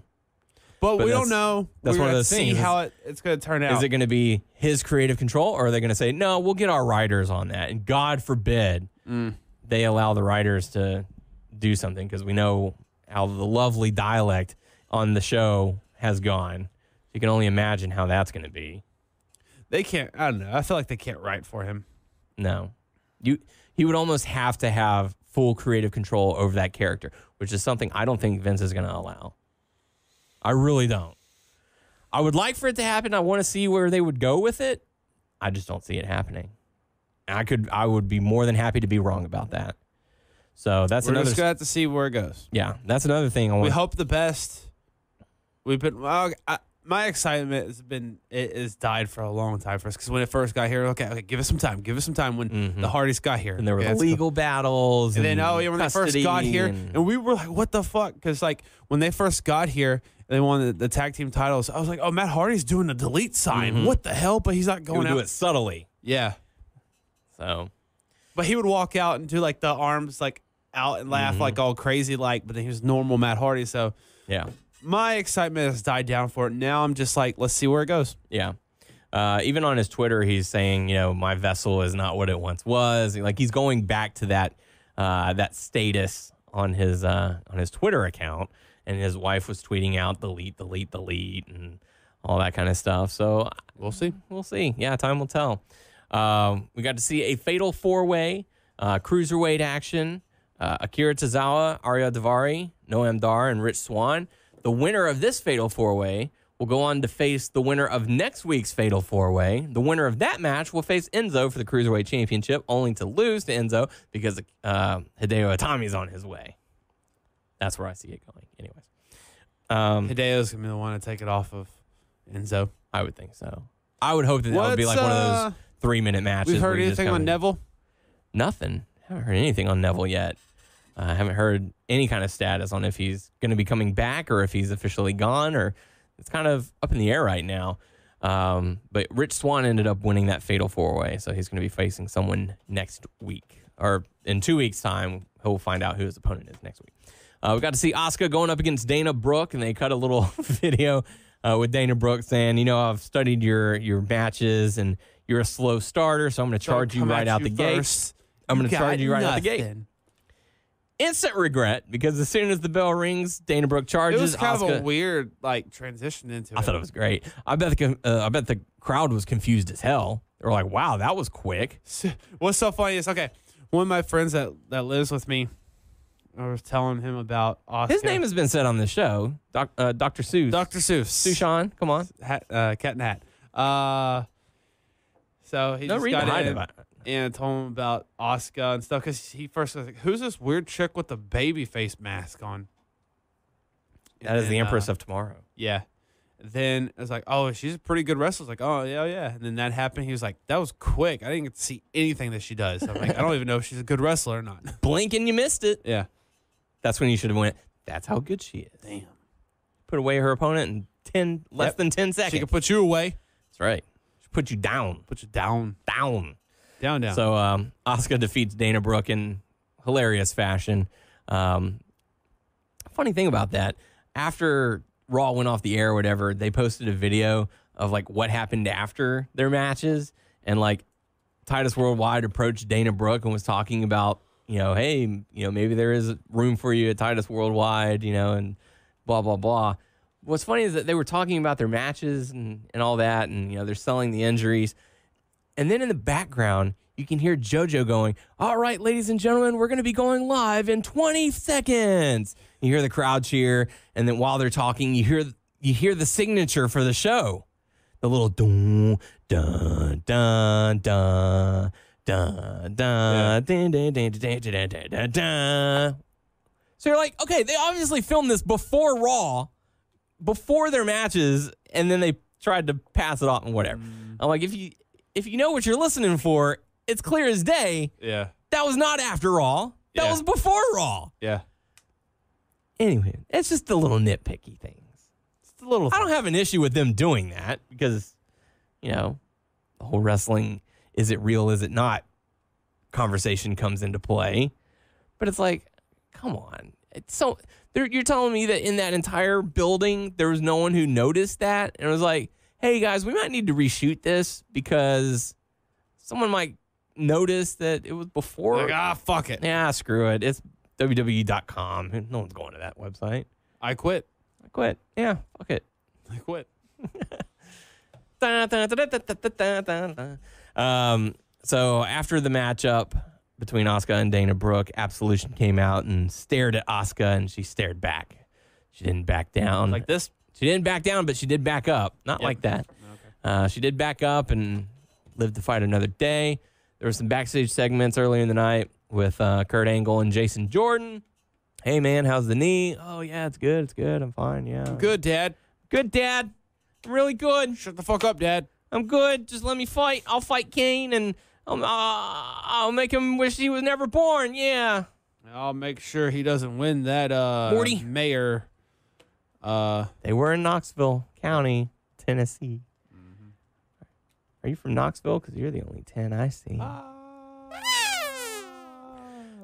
But we don't know. That's one of those things. See how it's going to turn out. Is it going to be his creative control, or are they going to say, no, we'll get our writers on that? And God forbid they allow the writers to do something, because we know how the lovely dialect on the show has gone. You can only imagine how that's going to be. They can't. I don't know. I feel like they can't write for him. No. He would almost have to have full creative control over that character, which is something I don't think Vince is going to allow. I really don't. I would like for it to happen. I want to see where they would go with it. I just don't see it happening. I would be more than happy to be wrong about that. So that's We're just going to have to see where it goes. Yeah, that's another thing. We hope the best. My excitement has died for a long time for us, because when it first got here, okay, give us some time. Give us some time when the Hardys got here. And there were the legal battles. And then, when they first got here, and we were like, what the fuck? Because, like, when they first got here, they won the tag team titles. I was like, oh, Matt Hardy's doing the delete sign. What the hell? But he's not going out. Do it subtly. Yeah. So. But he would walk out and do, like, the arms, like, out and laugh, like, all crazy, like, but then he was normal Matt Hardy, so. Yeah. My excitement has died down for it. Now I'm just like, let's see where it goes. Yeah. Even on his Twitter, he's saying, my vessel is not what it once was. Like, he's going back to that status on his Twitter account, and his wife was tweeting out delete, and all that kind of stuff. So we'll see. We'll see. Yeah, time will tell. We got to see a fatal 4-way cruiserweight action. Akira Tozawa, Arya Daivari, Noam Dar, and Rich Swann. The winner of this fatal 4-way will go on to face the winner of next week's fatal 4-way. The winner of that match will face Enzo for the Cruiserweight Championship, only to lose to Enzo because Hideo Itami's on his way. That's where I see it going. Anyways. Hideo's going to be the one to take it off of Enzo. I would think so. I would hope that would be like one of those 3-minute matches. We've heard anything on Neville? Nothing. Haven't heard anything on Neville yet. I haven't heard any kind of status on if he's going to be coming back or if he's officially gone, or it's kind of up in the air right now. But Rich Swann ended up winning that fatal 4-way, so he's going to be facing someone next week. Or in 2 weeks' time, he'll find out who his opponent is next week. We got to see Asuka going up against Dana Brooke, and they cut a little video with Dana Brooke saying, I've studied your matches, and you're a slow starter, so I'm going to charge you right out the gate. I'm going to charge you right out the gate. Instant regret, because as soon as the bell rings, Dana Brooke charges. It was kind Asuka. of a weird transition into it. I thought it was great. I bet the crowd was confused as hell. They were like, "Wow, that was quick." What's so funny is, one of my friends that lives with me, I was telling him about Asuka. His name has been said on the show, Dr. Seuss. Dr. Seuss. Sushan, come on. Cat and Hat. So he just got in and told him about Asuka and stuff, because he first was like, who's this weird chick with the baby face mask on? That is the Empress of Tomorrow. Yeah. Then I was like, oh, she's a pretty good wrestler. I was like, oh, yeah. And then that happened. He was like, that was quick. I didn't get to see anything that she does. I'm like, I don't even know if she's a good wrestler or not. Blink and you missed it. Yeah. That's when you should have went, that's how good she is. Damn. Put away her opponent in less than 10 seconds. She can put you away. That's right. She put you down. Put you down. Down. Down. So Asuka defeats Dana Brooke in hilarious fashion. Funny thing about that, after Raw went off the air or whatever, they posted a video of like what happened after their matches, and like Titus Worldwide approached Dana Brooke and was talking about, hey, maybe there is room for you at Titus Worldwide, and blah, blah, blah. what's funny is that they were talking about their matches and all that, and they're selling the injuries. And then in the background, you can hear JoJo going, "All right, ladies and gentlemen, we're going to be going live in 20 seconds." You hear the crowd cheer, and then while they're talking, you hear the signature for the show. The little dun dun dun dun dun dun dun dun dun dun dun. So you're like, okay, they obviously filmed this before Raw, before their matches, and then they tried to pass it off and whatever. I'm like, if you know what you're listening for, it's clear as day. Yeah. That was not after Raw. That was before Raw. Yeah. Anyway, it's just the little nitpicky things. It's the little. I don't have an issue with them doing that because, the whole wrestling, is it real, is it not, conversation comes into play. But it's like, come on. You're telling me that in that entire building, there was no one who noticed that? And it was like, hey, guys, we might need to reshoot this because someone might notice that it was before. Like, fuck it. Yeah, screw it. It's WWE.com. No one's going to that website. I quit. Yeah, fuck it. I quit. So after the matchup between Asuka and Dana Brooke, Absolution came out and stared at Asuka, and she stared back. She didn't back down. Like this? She didn't back down, but she did back up. Not like that. Okay. She did back up and lived to fight another day. There were some backstage segments earlier in the night with Kurt Angle and Jason Jordan. Hey, man, how's the knee? Oh, yeah, it's good. It's good. I'm fine. Yeah. Good, Dad. Good, Dad. I'm really good. Shut the fuck up, Dad. I'm good. Just let me fight. I'll fight Kane, and I'll make him wish he was never born. Yeah. I'll make sure he doesn't win that Morty. mayor. They were in Knoxville County, Tennessee. Mm-hmm. Are you from Knoxville? Because you're the only 10 I see.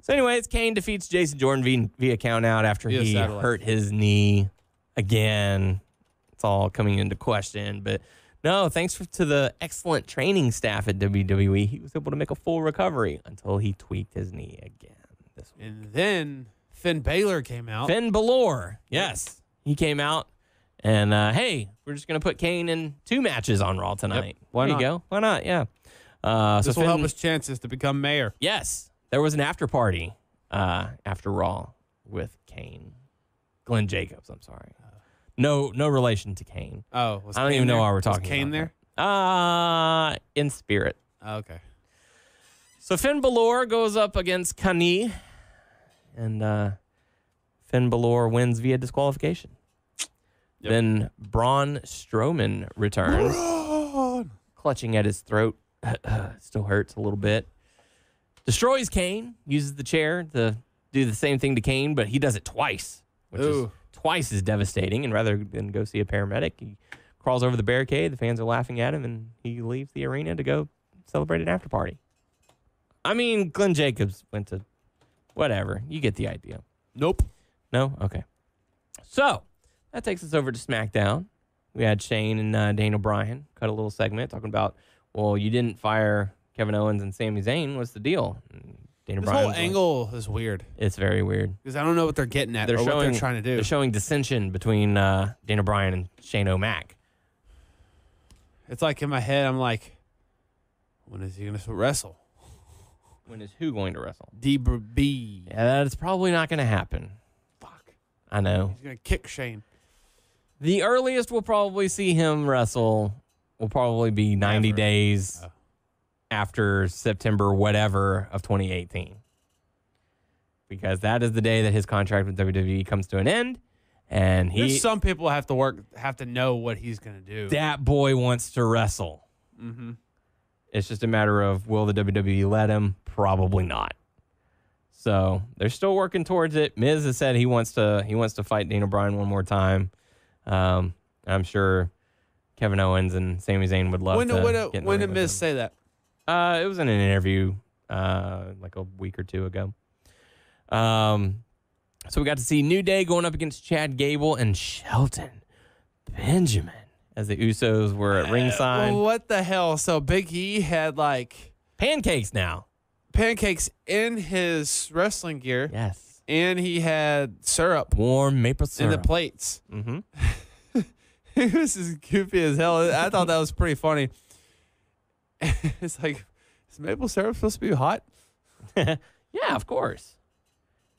So anyways, Kane defeats Jason Jordan via count out after he hurt his knee again. It's all coming into question. But no, thanks to the excellent training staff at WWE, he was able to make a full recovery until he tweaked his knee again. And then Finn Balor came out. Finn Balor, yes. He came out and, hey, we're just going to put Kane in 2 matches on Raw tonight. Yep. Why there not? You go. Why not? Yeah. This will help his chances to become mayor. Yes. There was an after party after Raw with Kane. Glenn Jacobs, I'm sorry. No relation to Kane. Oh, I don't even know why we're talking about Kane there? In spirit. Oh, okay. So Finn Balor goes up against Kani, and Finn Balor wins via disqualification. Yep. Then Braun Strowman returns, clutching at his throat. Still hurts a little bit. Destroys Kane, uses the chair to do the same thing to Kane, but he does it twice, which is twice as devastating. And rather than go see a paramedic, he crawls over the barricade. The fans are laughing at him, and he leaves the arena to go celebrate an after party. I mean, Glenn Jacobs went to whatever. You get the idea. Nope. No? Okay. So that takes us over to SmackDown. We had Shane and Daniel Bryan cut a little segment talking about, well, you didn't fire Kevin Owens and Sami Zayn. What's the deal? This whole angle is weird. It's very weird. Because I don't know what they're getting at or what they're trying to do. They're showing dissension between Daniel Bryan and Shane O'Mac. It's like in my head, I'm like, when is he going to wrestle? When is who going to wrestle? DB. Yeah, that's probably not going to happen. Fuck. I know. He's going to kick Shane. The earliest we'll probably see him wrestle will probably be 90 days after September whatever of 2018. Because that is the day that his contract with WWE comes to an end. And there's some people have to know what he's going to do. That boy wants to wrestle. Mm-hmm. It's just a matter of, will the WWE let him? Probably not. So they're still working towards it. Miz has said he wants to fight Daniel Bryan one more time. I'm sure Kevin Owens and Sami Zayn would love to. When did Miz say that? It was in an interview like a week or two ago. So we got to see New Day going up against Chad Gable and Shelton Benjamin as the Usos were at ringside. What the hell? So Big E had like pancakes now. Pancakes in his wrestling gear. Yes. And he had syrup. Warm maple syrup. In the plates. Mm-hmm. He was just goofy as hell. I thought that was pretty funny. It's like, is maple syrup supposed to be hot? Yeah, of course.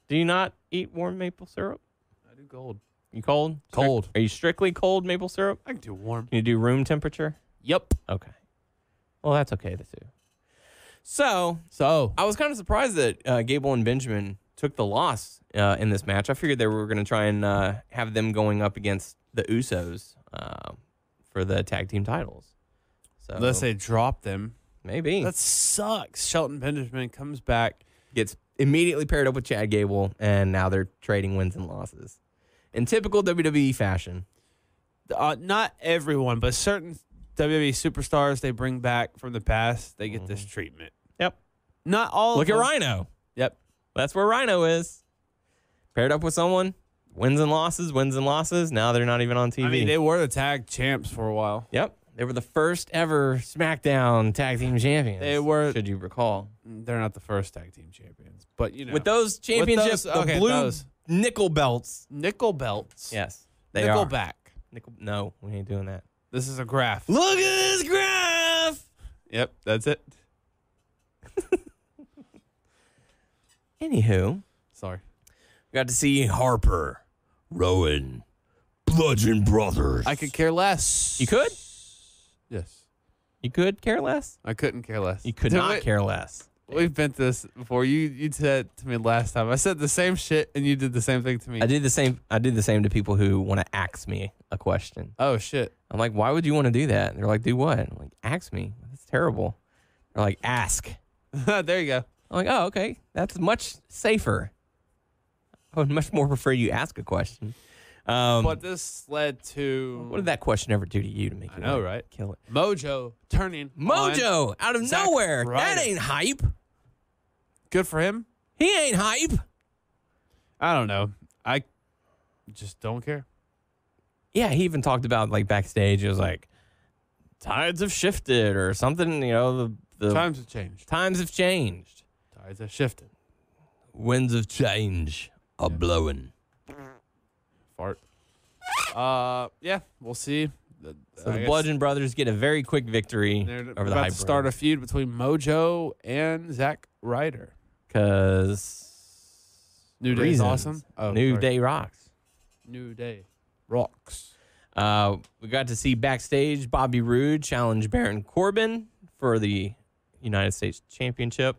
Do you not eat warm maple syrup? I do cold. You cold? Cold. Are you strictly cold maple syrup? I can do warm. Can you do room temperature? Yep. Okay. Well, that's okay too. So I was kind of surprised that Gable and Benjamin took the loss in this match. I figured they were going to try and have them going up against the Usos for the tag team titles. So Unless they drop them. Maybe. That sucks. Shelton Benjamin comes back. Gets immediately paired up with Chad Gable, and now they're trading wins and losses. In typical WWE fashion. Not everyone, but certain WWE superstars they bring back from the past, they get this treatment. Yep. Not all Look of at them. Rhino. Yep. That's where Rhino is. Paired up with someone, wins and losses, wins and losses. Now they're not even on TV. I mean, they were the tag champs for a while. Yep. They were the first ever SmackDown tag team champions. They were. Should you recall. They're not the first tag team champions, but you know. With those championships, the blue nickel belts. Nickel belts. Yes. They Nickelback. are. No, we ain't doing that. This is a graph. Look at this graph. Yep, that's it. Anywho. Sorry. We got to see Harper, Rowan, Bludgeon Brothers. I could care less. You could? Yes. You could care less? I couldn't care less. You could not care less. We've been through this before. You said to me last time. I said the same shit, and you did the same thing to me. I did the same to people who want to ask me a question. Oh, shit. I'm like, why would you want to do that? And they're like, do what? I'm like, ask me. That's terrible. They're like, ask. There you go. I'm like, oh, okay. That's much safer. I would much more prefer you ask a question. But this led to... What did that question ever do to you to make you right? Kill it? Mojo turning Mojo out of Zack nowhere. Ryder. That ain't hype. Good for him. He ain't hype. I don't know. I just don't care. Yeah, he even talked about like backstage. It was like tides have shifted or something. You know, the Times have changed. Times have changed. Tides have shifted. Winds of change are blowing. Fart. Yeah, we'll see. So the Bludgeon Brothers get a very quick victory They're over the about Hype to start a feud between Mojo and Zack Ryder. Because New Day's awesome. Oh, New Day rocks. New Day rocks. We got to see backstage Bobby Roode challenge Baron Corbin for the United States Championship.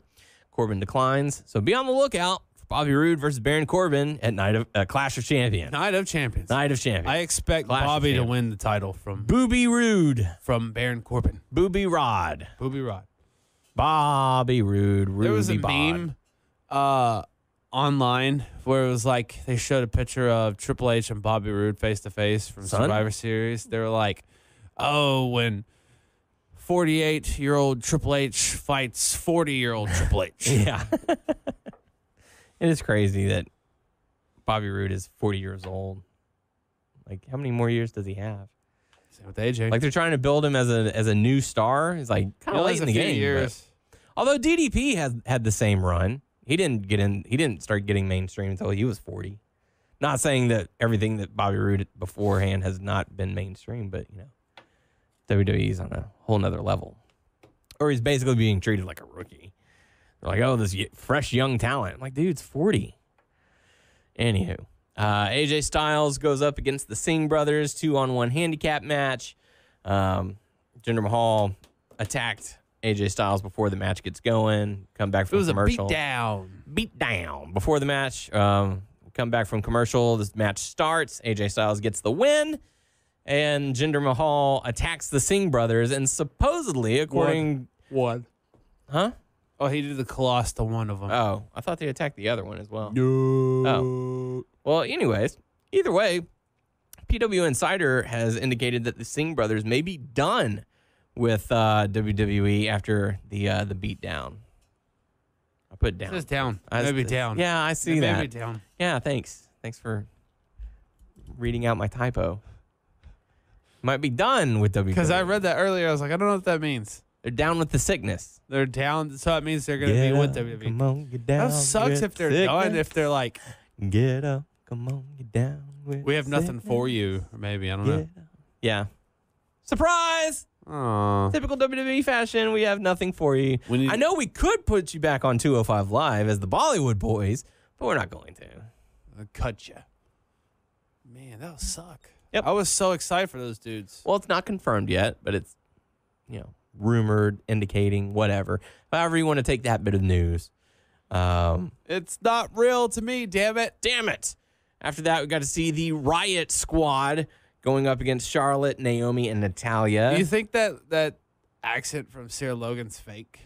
Corbin declines, so be on the lookout for Bobby Roode versus Baron Corbin at Clash of Champions. Night of Champions. Night of Champions. I expect Clash of Bobby to Champions. win the title from Booby Roode. Baron Corbin. Booby Rod. Booby Rod. Bobby Roode. There was a Bod. meme online where it was like they showed a picture of Triple H and Bobby Roode face to face from Survivor Series. They were like, oh, when 48-year-old Triple H fights 40-year-old Triple H. Yeah. It is crazy that Bobby Roode is 40 years old. Like, how many more years does he have? Same with AJ. Like, they're trying to build him as a new star. He's like kind of late in the game. Years. Although DDP has had the same run. He didn't start getting mainstream until he was 40. Not saying that everything that Bobby Roode beforehand has not been mainstream, but you know, WWE's on a whole nother level. Or he's basically being treated like a rookie. They're like, oh, this fresh young talent. I'm like, dude, it's 40. Anywho, AJ Styles goes up against the Singh brothers, 2-on-1 handicap match. Jinder Mahal attacked AJ Styles before the match gets going. Come back from commercial. It was a Beat down before the match. Come back from commercial. This match starts. AJ Styles gets the win. And Jinder Mahal attacks the Singh brothers. And supposedly, according... One. Huh? Oh, he did the Colossus to one of them. Oh, I thought they attacked the other one as well. No. Oh. Well, anyways, either way, PW Insider has indicated that the Singh brothers may be done with WWE after the beatdown. I put down. It says down. Maybe down. Yeah, I see that. Maybe down. Yeah, thanks. Thanks for reading out my typo. Might be done with WWE. Because I read that earlier. I was like, I don't know what that means. They're down with the sickness. They're down, so it means they're going to be with WWE. Come on, get down. That sucks if they're done, if they're like, get up, come on, get down with we have nothing sickness. for you, or maybe, I don't know. Yeah. Surprise! Aww. Typical WWE fashion. We have nothing for you. I know we could put you back on 205 Live as the Bollywood Boys, but we're not going to. I'll cut you. Man, that would suck. Yep. I was so excited for those dudes. Well, it's not confirmed yet, but it's, rumored, indicating, whatever. However you want to take that bit of news. It's not real to me, damn it. Damn it. After that, we got to see the Riott Squad going up against Charlotte, Naomi, and Natalya. Do you think that accent from Sarah Logan's fake?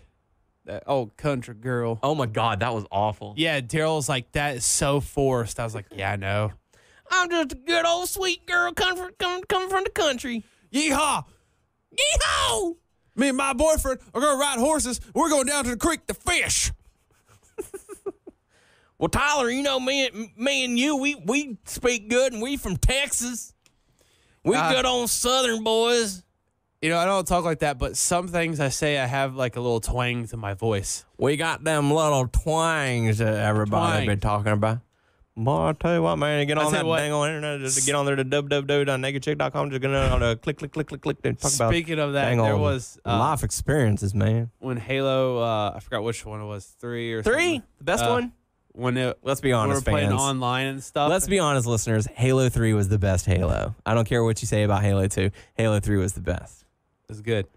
That old country girl. Oh, my God. That was awful. Yeah, Daryl's like, that is so forced. I was like, yeah, I know. I'm just a good old sweet girl coming from the country. Yeehaw. Yeehaw! Me and my boyfriend are going to ride horses. We're going down to the creek to fish. Well, Tyler, me and you, we speak good, and we from Texas. We good on Southern boys. I don't talk like that, but some things I say, I have like a little twang to my voice. We got them little twangs that everybody been talking about. Boy, I tell you what, man, get on that dang on internet, just get on there to www.nakedchick.com, just gonna click, and talk about. Speaking of that, there was life experiences, man. When Halo, I forgot which one it was, 3 or 3, something. the best one. Let's be honest, when we were playing fans. online and stuff. Let's be honest, listeners. Halo 3 was the best Halo. I don't care what you say about Halo 2. Halo 3 was the best. It was good.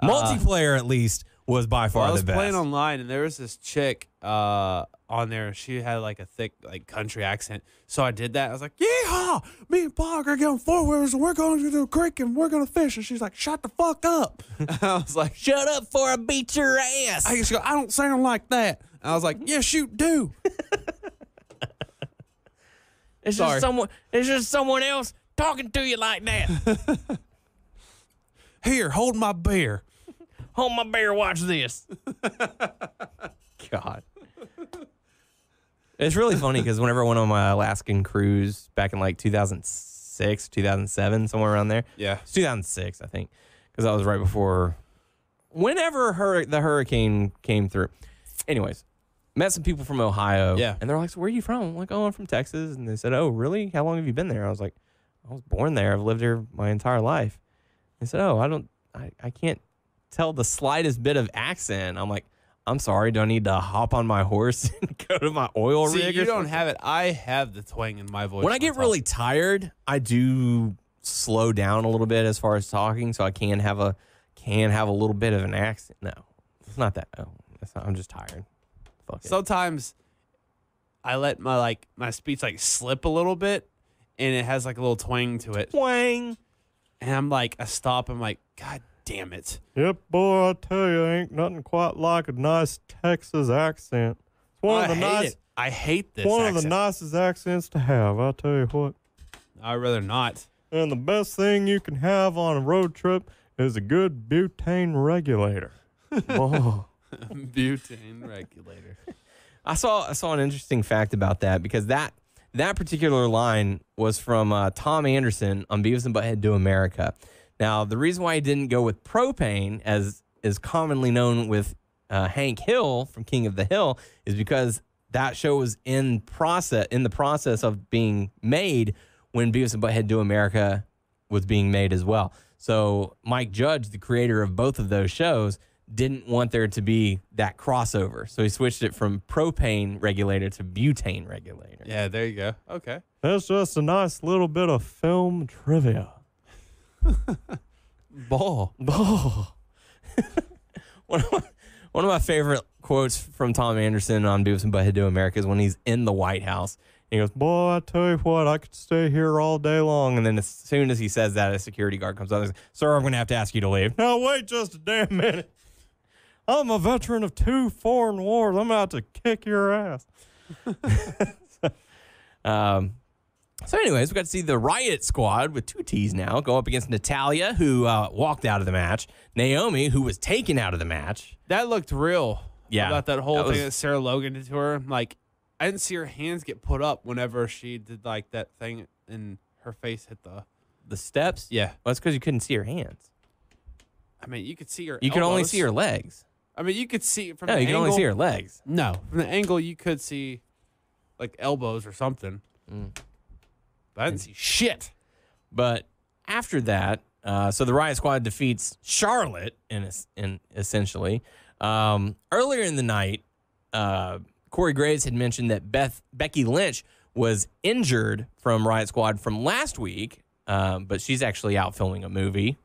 Multiplayer, at least, was by far the best. I was playing online, and there was this chick on there. She had like a thick country accent. So I did that. I was like, yeehaw! Me and Paul are going to get on 4-wheelers, and we're going to the creek, and we're going to fish. And she's like, shut the fuck up. I was like, shut up before I beat your ass. She go, I don't sound like that. And I was like, yes, you do. It's just someone else talking to you like that. Here, hold my beer. Hold my beer, watch this. God. It's really funny because whenever I went on my Alaskan cruise back in like 2006, 2007, somewhere around there. Yeah. It's 2006, I think, because that was right before whenever the hurricane came through. Anyways, met some people from Ohio. Yeah. And they're like, so where are you from? I'm like, oh, I'm from Texas. And they said, oh, really? How long have you been there? I was like, I was born there. I've lived here my entire life. They said, oh, I can't tell the slightest bit of accent. I'm like, I'm sorry, do I need to hop on my horse and go to my oil rig? See, you don't have it. I have the twang in my voice. When I get really tired, I do slow down a little bit as far as talking, so I can have a little bit of an accent. No, it's not that. Oh, I'm just tired. Fuck it. Sometimes I let my speech slip a little bit, and it has like a little twang to it. Twang. And I'm like, I stop. I'm like, God damn it. Yep, boy, I tell you, ain't nothing quite like a nice Texas accent. It's one of the nice. I hate this. One accent. of the nicest accents to have. I tell you what. I'd rather not. And the best thing you can have on a road trip is a good butane regulator. Oh. Butane regulator. I saw an interesting fact about that because that particular line was from Tom Anderson on Beavis and Butthead Do America. Now, the reason why he didn't go with propane, as is commonly known with Hank Hill from King of the Hill, is because that show was in the process of being made when Beavis and Butthead Do America was being made as well. So Mike Judge, the creator of both of those shows, didn't want there to be that crossover. So he switched it from propane regulator to butane regulator. Yeah, there you go. Okay. That's just a nice little bit of film trivia. Ball. One of my favorite quotes from Tom Anderson on Beavis and Butthead Do America is when he's in the White House. He goes, boy, I tell you what, I could stay here all day long. And then as soon as he says that, a security guard comes up and says, sir, I'm going to have to ask you to leave. No, wait just a damn minute. I'm a veteran of 2 foreign wars. I'm about to kick your ass. So anyways, we got to see the Riott Squad with 2 T's now go up against Natalya, who walked out of the match. Naomi, who was taken out of the match. That looked real. Yeah. About that whole thing that Sarah Logan did to her. Like, I didn't see her hands get put up whenever she did like that thing and her face hit the steps. Yeah. Well, that's because you couldn't see her hands. I mean, you could see her You could only see her legs. I mean, you could see from No, the you can angle. only see her legs. No, from the angle you could see like elbows or something. But I didn't see shit. But after that, so the Riott Squad defeats Charlotte in essentially. Earlier in the night, Corey Graves had mentioned that Becky Lynch was injured from Riott Squad from last week, but she's actually out filming a movie.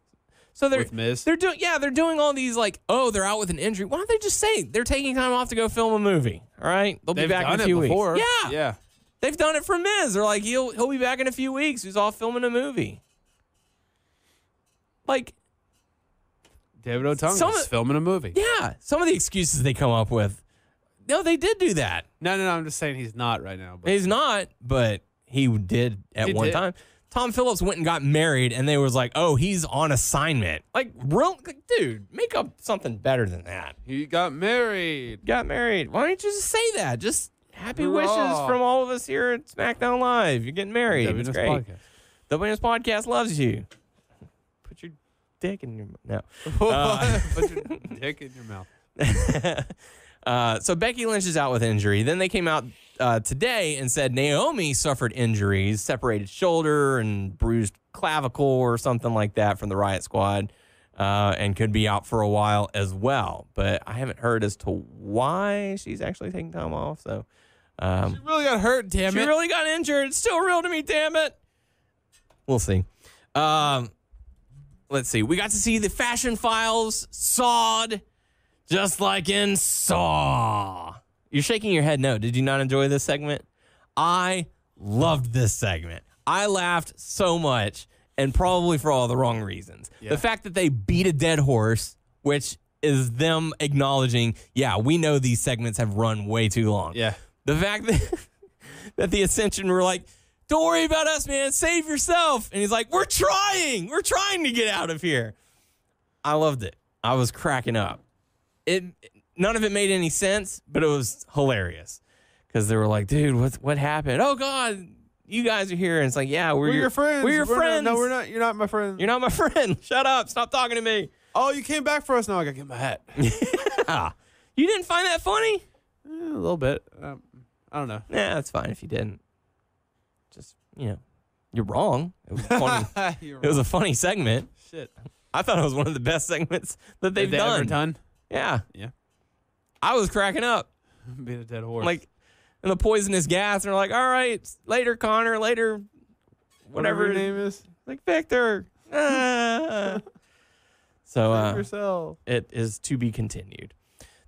So with Miz? they're doing all these like, oh, they're out with an injury. Why don't they just say they're taking time off to go film a movie? All right, they'll be back in a few weeks. Yeah. They've done it for Miz. They're like, he'll be back in a few weeks. He's off filming a movie. Like, David Otunga is filming a movie. Yeah, some of the excuses they come up with. No, they did do that. No. I'm just saying he's not right now. But. He's not, but he did at one time. Tom Phillips went and got married, and they was like, oh, he's on assignment. Like, dude, make up something better than that. He got married. Why don't you just say that? Just happy Hurrah. wishes from all of us here at SmackDown Live. You're getting married. WNS It's great. Podcast. WNS Podcast loves you. Put your dick in your mouth. No. Put your dick in your mouth. So Becky Lynch is out with injury. Then they came out today and said Naomi suffered injuries, separated shoulder and bruised clavicle or something like that from the Riott Squad, and could be out for a while as well. But I haven't heard as to why she's actually taking time off. So she really got hurt, damn it. She really got injured. It's still real to me, damn it. We'll see. Let's see. We got to see the Fashion Files sawed. Just like in Saw. You're shaking your head no. Did you not enjoy this segment? I loved this segment. I laughed so much, and probably for all the wrong reasons. Yeah. The fact that they beat a dead horse, which is them acknowledging, yeah, we know these segments have run way too long. Yeah. The fact that the Ascension were like, don't worry about us, man. Save yourself. And he's like, we're trying. We're trying to get out of here. I loved it. I was cracking up. None of it made any sense, but it was hilarious because they were like, dude, what happened? Oh, God, you guys are here. And it's like, yeah, we're your friends. We're your friends. No, we're not. You're not my friend. You're not my friend. Shut up. Stop talking to me. Oh, you came back for us. Now I got to get my hat. Yeah. You didn't find that funny? A little bit. I don't know. Nah, that's fine if you didn't. Just, you're wrong. It was funny. It was a funny segment. Shit. I thought it was one of the best segments that they've ever done. Yeah. Yeah. I was cracking up. Being a dead horse. Like, and the poisonous gas, and they're like, all right, later, Connor, later, whatever your name is. Like, Victor. So, yourself. It is to be continued.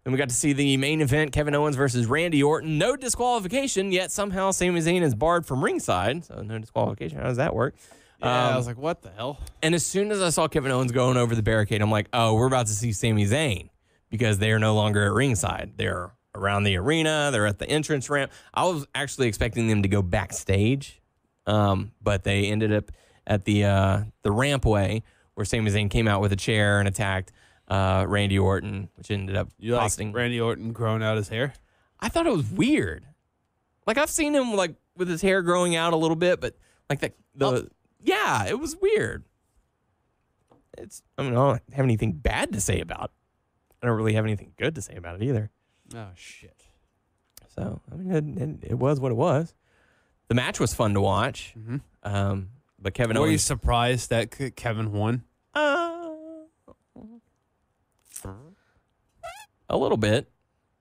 Then we got to see the main event, Kevin Owens versus Randy Orton. No disqualification, yet somehow Sami Zayn is barred from ringside. So, no disqualification. How does that work? Yeah, I was like, what the hell? And as soon as I saw Kevin Owens going over the barricade, I'm like, oh, we're about to see Sami Zayn because they are no longer at ringside. They're around the arena. They're at the entrance ramp. I was actually expecting them to go backstage, but they ended up at the rampway where Sami Zayn came out with a chair and attacked Randy Orton, which ended up costing. Like Randy Orton growing out his hair? I thought it was weird. Like, I've seen him like with his hair growing out a little bit, but like yeah, it was weird. I don't have anything bad to say about it. I don't really have anything good to say about it either. Oh, shit. So, it was what it was. The match was fun to watch. Mm-hmm. But Kevin Owens... Were you surprised that Kevin won? A little bit.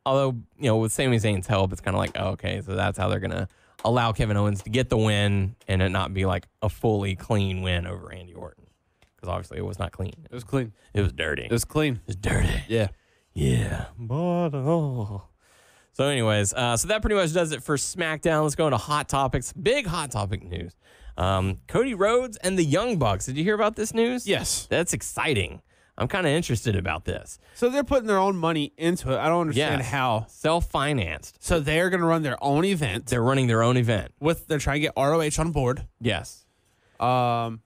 Although, with Sami Zayn's help, it's kind of like, oh, okay, so that's how they're going to allow Kevin Owens to get the win and it not be like a fully clean win over Randy Orton. Because obviously it was not clean. It was clean. It was dirty. It was clean. It was dirty. Yeah. Yeah. But, So anyways, so that pretty much does it for SmackDown. Let's go into hot topics. Big hot topic news. Cody Rhodes and the Young Bucks. Did you hear about this news? Yes. That's exciting. I'm kind of interested about this. So they're putting their own money into it. I don't understand how. Self-financed. So they're going to run their own event. They're running their own event. They're trying to get ROH on board. Yes. They're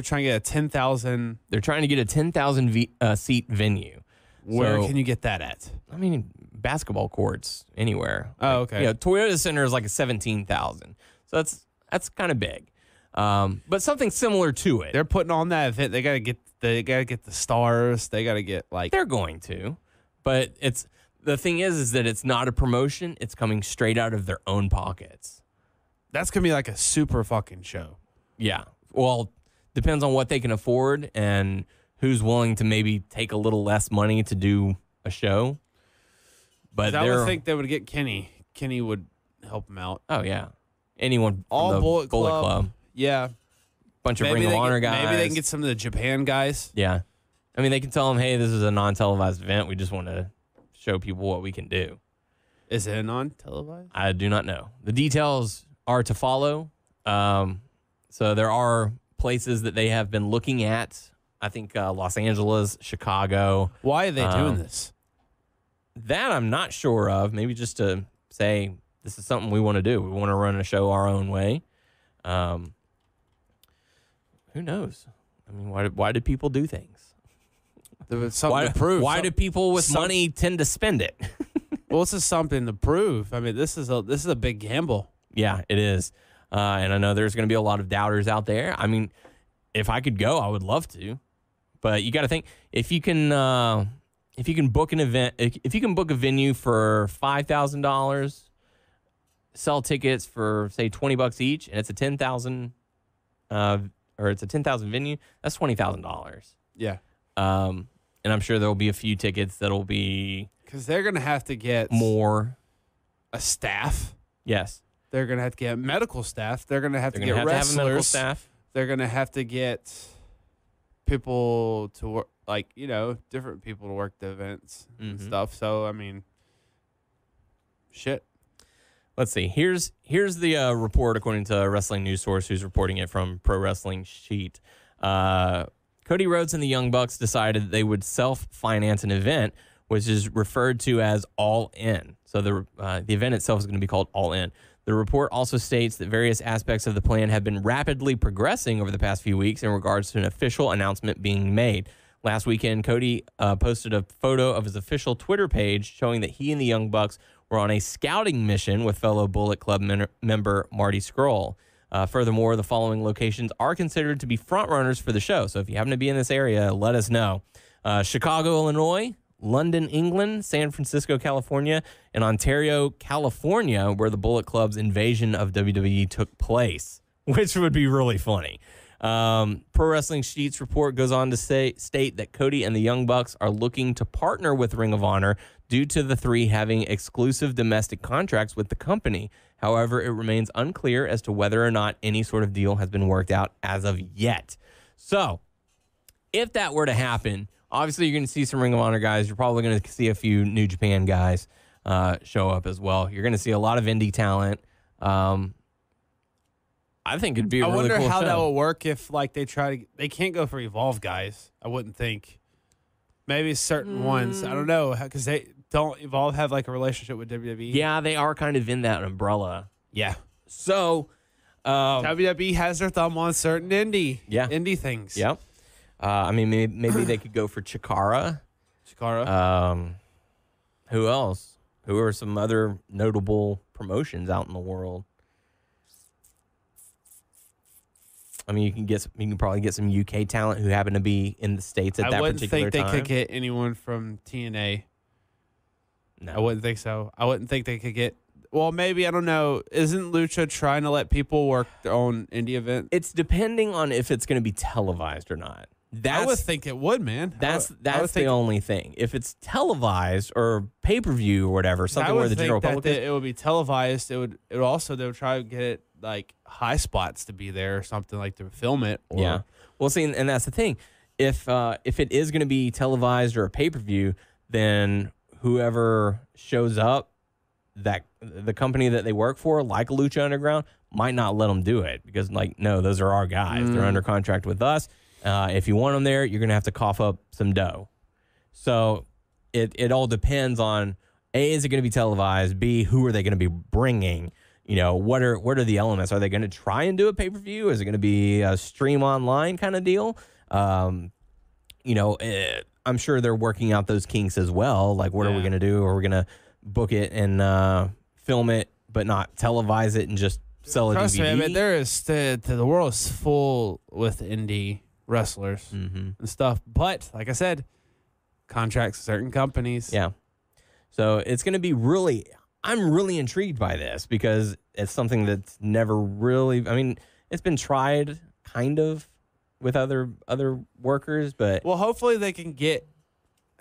trying to get a 10,000. They're trying to get a 10,000 seat venue. Where can you get that at? I mean, basketball courts anywhere. Oh, okay. Toyota Center is like a 17,000. So that's kind of big. But something similar to it. They're putting on that event. They gotta get the stars. They gotta get They're going to, but the thing is that it's not a promotion. It's coming straight out of their own pockets. That's gonna be like a super fucking show. Yeah. Well, depends on what they can afford and who's willing to maybe take a little less money to do a show. But I would think they would get Kenny. Kenny would help him out. Oh, yeah. Anyone all from the Bullet Club. Yeah. Bunch of Ring of Honor guys. Maybe they can get some of the Japan guys. Yeah. I mean, they can tell them, hey, this is a non-televised event. We just want to show people what we can do. Is it a non-televised? I do not know. The details are to follow. So there are places that they have been looking at. I think Los Angeles, Chicago. Why are they doing this? That I'm not sure of. Maybe just to say this is something we want to do. We want to run a show our own way. Who knows? I mean, why do people do things? There was something to prove. Why do people with money tend to spend it? Well, this is something to prove. I mean, this is a big gamble. Yeah, it is. And I know there's going to be a lot of doubters out there. I mean, if I could go, I would love to. But you got to think, if you can book an event, if you can book a venue for $5,000, sell tickets for say $20 each, and it's a 10,000, or it's a 10,000 venue, that's $20,000. Yeah. And I'm sure there'll be a few tickets that'll be because they're gonna have to get more a staff. Yes. They're gonna have to get medical staff. They're gonna have to get wrestlers. To have a medical staff. They're gonna have to get people to work, like, you know, different people to work the events and stuff. So I mean, shit. Let's see. Here's the report according to Wrestling News Source, who's reporting it from Pro Wrestling Sheet. Cody Rhodes and the Young Bucks decided that they would self-finance an event, which is referred to as All In. So the event itself is going to be called All In. The report also states that various aspects of the plan have been rapidly progressing over the past few weeks in regards to an official announcement being made. Last weekend, Cody posted a photo of his official Twitter page showing that he and the Young Bucks were on a scouting mission with fellow Bullet Club member Marty Scurll. Furthermore, the following locations are considered to be frontrunners for the show. So if you happen to be in this area, let us know. Chicago, Illinois, London, England, San Francisco, California, and Ontario, California, where the Bullet Club's invasion of WWE took place, which would be really funny. Pro Wrestling Sheet's report goes on to state that Cody and the Young Bucks are looking to partner with Ring of Honor due to the three having exclusive domestic contracts with the company. However, it remains unclear as to whether or not any sort of deal has been worked out as of yet. So, if that were to happen, obviously you're going to see some Ring of Honor guys. You're probably going to see a few New Japan guys show up as well. You're going to see a lot of indie talent. I think it'd be a really cool show. I wonder how that would work if, like, they can't go for Evolve guys. I wouldn't think. Maybe certain ones. I don't know, because Evolve have like a relationship with WWE. Yeah, they are kind of in that umbrella. Yeah. So WWE has their thumb on certain indie things. Yep. I mean, maybe they could go for Chikara. Who else? Who are some other notable promotions out in the world? I mean, you can probably get some UK talent who happen to be in the States at that particular time. I wouldn't think they could get anyone from TNA. No. I wouldn't think so. I wouldn't think they could get... Well, maybe, I don't know. Isn't Lucha trying to let people work their own indie event? It's depending on if it's going to be televised or not. I would think it would, man. That's the only thing. If it's televised or pay-per-view or whatever, something where the general public... it would be televised. They would try to get it, like, high spots to be there or something, like to film it. Or, yeah. Well, see, and that's the thing. If it is going to be televised or a pay-per-view, then whoever shows up, that the company that they work for, like Lucha Underground, might not let them do it because, like, no, those are our guys. They're under contract with us. If you want them there, you're going to have to cough up some dough. So it all depends on, A, is it going to be televised? B, who are they going to be bringing? You know, what are the elements? Are they going to try and do a pay-per-view? Is it going to be a stream online kind of deal? You know, I'm sure they're working out those kinks as well. Like, what are we going to do? Are we going to book it and film it, but not televise it and just sell a Trust DVD? Me, I mean, there is the world is full with indie wrestlers and stuff. But like I said, contracts with certain companies. Yeah. So it's going to be really... I'm really intrigued by this because it's something that's never really... I mean, it's been tried kind of with other workers, but well, hopefully they can get.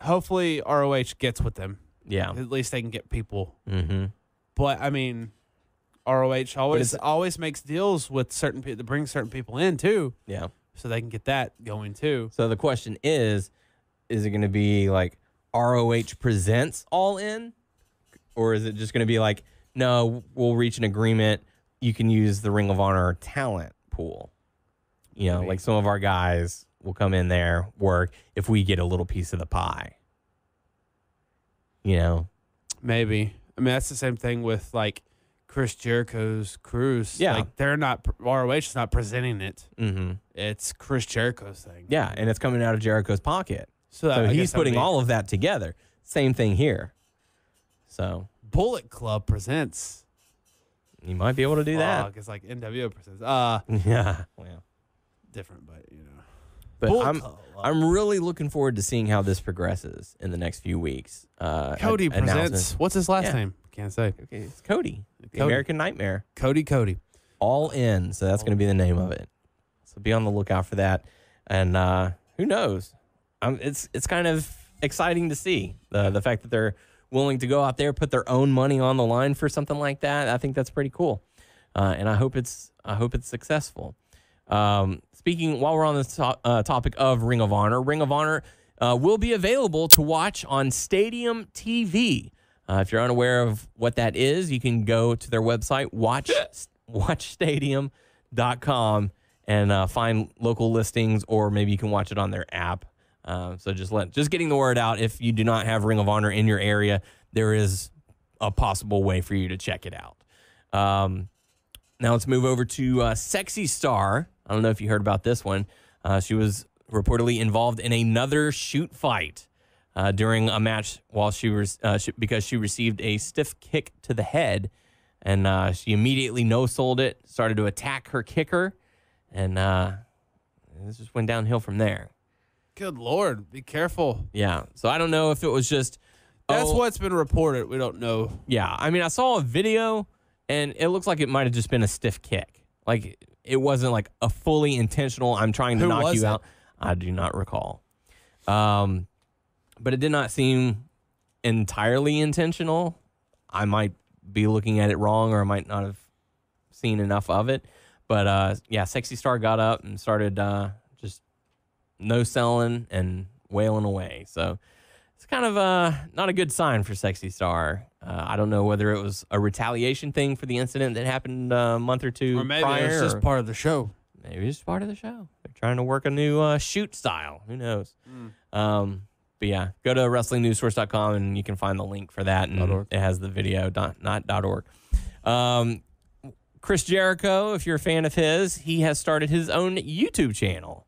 Hopefully ROH gets with them. Yeah, at least they can get people. Mm-hmm. But I mean, ROH always makes deals with certain people to bring certain people in too. Yeah, so they can get that going too. So the question is it going to be like ROH presents All In, or is it just going to be like, no, we'll reach an agreement. You can use the Ring of Honor talent pool. You know, like some of our guys will come in there, work if we get a little piece of the pie. You know, maybe. I mean, that's the same thing with like Chris Jericho's cruise. Yeah, like they're not ROH is not presenting it. Mm-hmm. It's Chris Jericho's thing. Yeah, and it's coming out of Jericho's pocket. So he's putting all of that together. Same thing here. So Bullet Club presents. You might be able to do that. It's like NWO presents. Yeah, well, different, but you know. But I'm really looking forward to seeing how this progresses in the next few weeks. Cody presents. What's his last name? Can't say. Okay, it's Cody. The American Nightmare. Cody. All In. So that's going to be the name of it. So be on the lookout for that. And who knows? It's kind of exciting to see the fact that they're willing to go out there, put their own money on the line for something like that. I think that's pretty cool. And I hope it's successful. Speaking, while we're on this topic of Ring of Honor will be available to watch on Stadium TV. If you're unaware of what that is, you can go to their website, watchstadium.com, and find local listings, or maybe you can watch it on their app. So just getting the word out. If you do not have Ring of Honor in your area, there is a possible way for you to check it out. Now let's move over to Sexy Star. I don't know if you heard about this one. She was reportedly involved in another shoot fight during a match while because she received a stiff kick to the head, and she immediately no-sold it, started to attack her kicker, and this just went downhill from there. Good Lord, be careful. Yeah, so I don't know if it was just... That's what's been reported. We don't know. Yeah, I mean, I saw a video, and it looks like it might have just been a stiff kick. Like, it wasn't like a fully intentional, I'm trying to knock you out. I do not recall. But it did not seem entirely intentional. I might be looking at it wrong, or I might not have seen enough of it. But, yeah, Sexy Star got up and started just no-selling and wailing away. So it's kind of not a good sign for Sexy Star. I don't know whether it was a retaliation thing for the incident that happened a month or two prior. Or maybe it was just part of the show. Maybe it's part of the show. They're trying to work a new shoot style. Who knows? But yeah, go to WrestlingNewsSource.com and you can find the link for that. And it has the video, not .org. Chris Jericho, if you're a fan of his, he has started his own YouTube channel.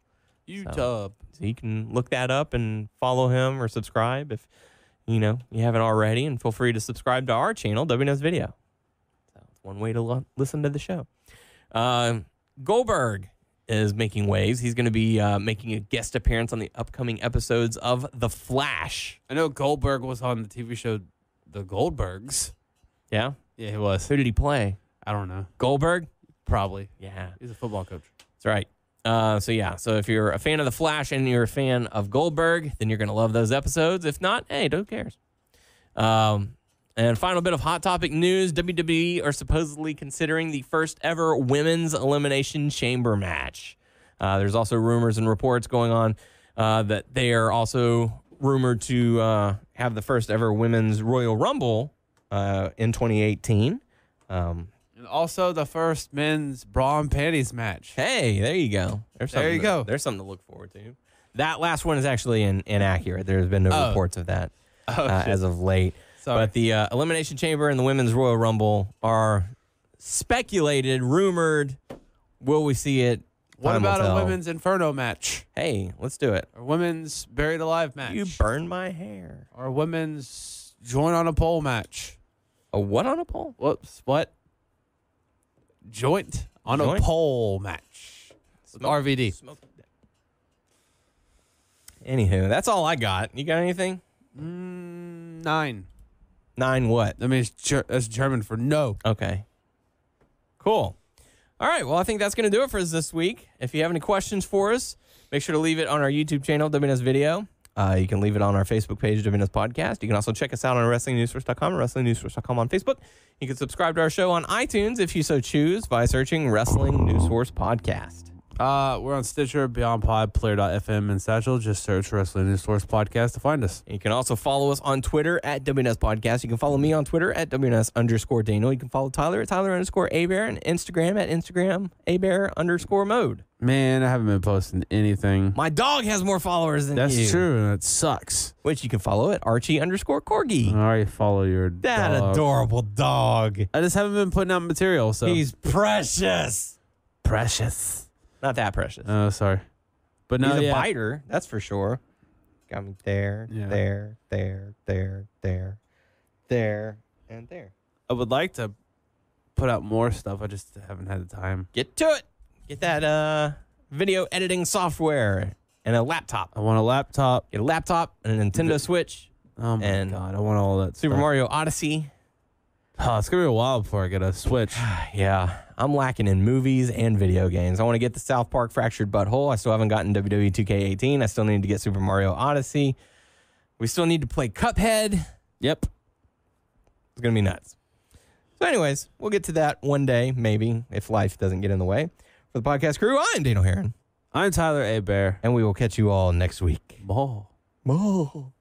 So you can look that up and follow him or subscribe if you haven't already, and feel free to subscribe to our channel, WNS Video. So it's one way to listen to the show. Goldberg is making waves. He's going to be making a guest appearance on the upcoming episodes of The Flash. I know Goldberg was on the TV show The Goldbergs. Yeah? Yeah, he was. Who did he play? I don't know. Goldberg? Probably. Yeah. He's a football coach. That's right. So if you're a fan of The Flash and you're a fan of Goldberg, then you're going to love those episodes. If not, hey, who cares? And final bit of Hot Topic news, WWE are supposedly considering the first ever women's Elimination Chamber match. There's also rumors and reports going on that they are also rumored to have the first ever women's Royal Rumble in 2018. And also the first men's bra and panties match. Hey, there you go. There's something to look forward to. That last one is actually inaccurate. There's been no reports of that as of late. Sorry. But the Elimination Chamber and the Women's Royal Rumble are speculated, rumored. Will we see it? What about a Women's Inferno match? Hey, let's do it. Or Women's Buried Alive match. You burned my hair. Or Women's Joint on a Pole match. A what on a pole? Whoops, what? Joint on a pole match. With RVD. Anywho, that's all I got. You got anything? 9. 9 what? I mean, that's German for no. Okay. Cool. All right. Well, I think that's going to do it for us this week. If you have any questions for us, make sure to leave it on our YouTube channel, WNS Video. You can leave it on our Facebook page, WNS Podcast. You can also check us out on WrestlingNewsSource.com and WrestlingNewsSource.com on Facebook. You can subscribe to our show on iTunes if you so choose by searching Wrestling News Source Podcast. We're on Stitcher, Beyond Pod, Player.fm, and Satchel. Just search Wrestling News Source Podcast to find us. You can also follow us on Twitter at WNS Podcast. You can follow me on Twitter at WNS_Daniel. You can follow Tyler at Tyler_Abear and Instagram at Instagram_Abear_mode. Man, I haven't been posting anything. My dog has more followers than you. That's true, and it sucks. Which you can follow at Archie_Corgi. I already follow your That dog. adorable dog. I just haven't been putting out material, so. He's precious. Precious. Not that precious. Oh, sorry. But no, He's a biter, that's for sure. Got me there, Yeah. there, and there. I would like to put out more stuff. I just haven't had the time. Get to it. Get that video editing software and a laptop. I want a laptop. Get a laptop and a Nintendo Switch. Oh, my And God. I want all that Super stuff. Mario Odyssey. Oh, it's going to be a while before I get a Switch. Yeah, I'm lacking in movies and video games. I want to get the South Park Fractured Butthole. I still haven't gotten WWE 2K18. I still need to get Super Mario Odyssey. We still need to play Cuphead. Yep. It's going to be nuts. So anyways, we'll get to that one day, maybe, if life doesn't get in the way. For the podcast crew, I'm Daniel Heron. I'm Tyler A. Bear. And we will catch you all next week. Ball. Ball.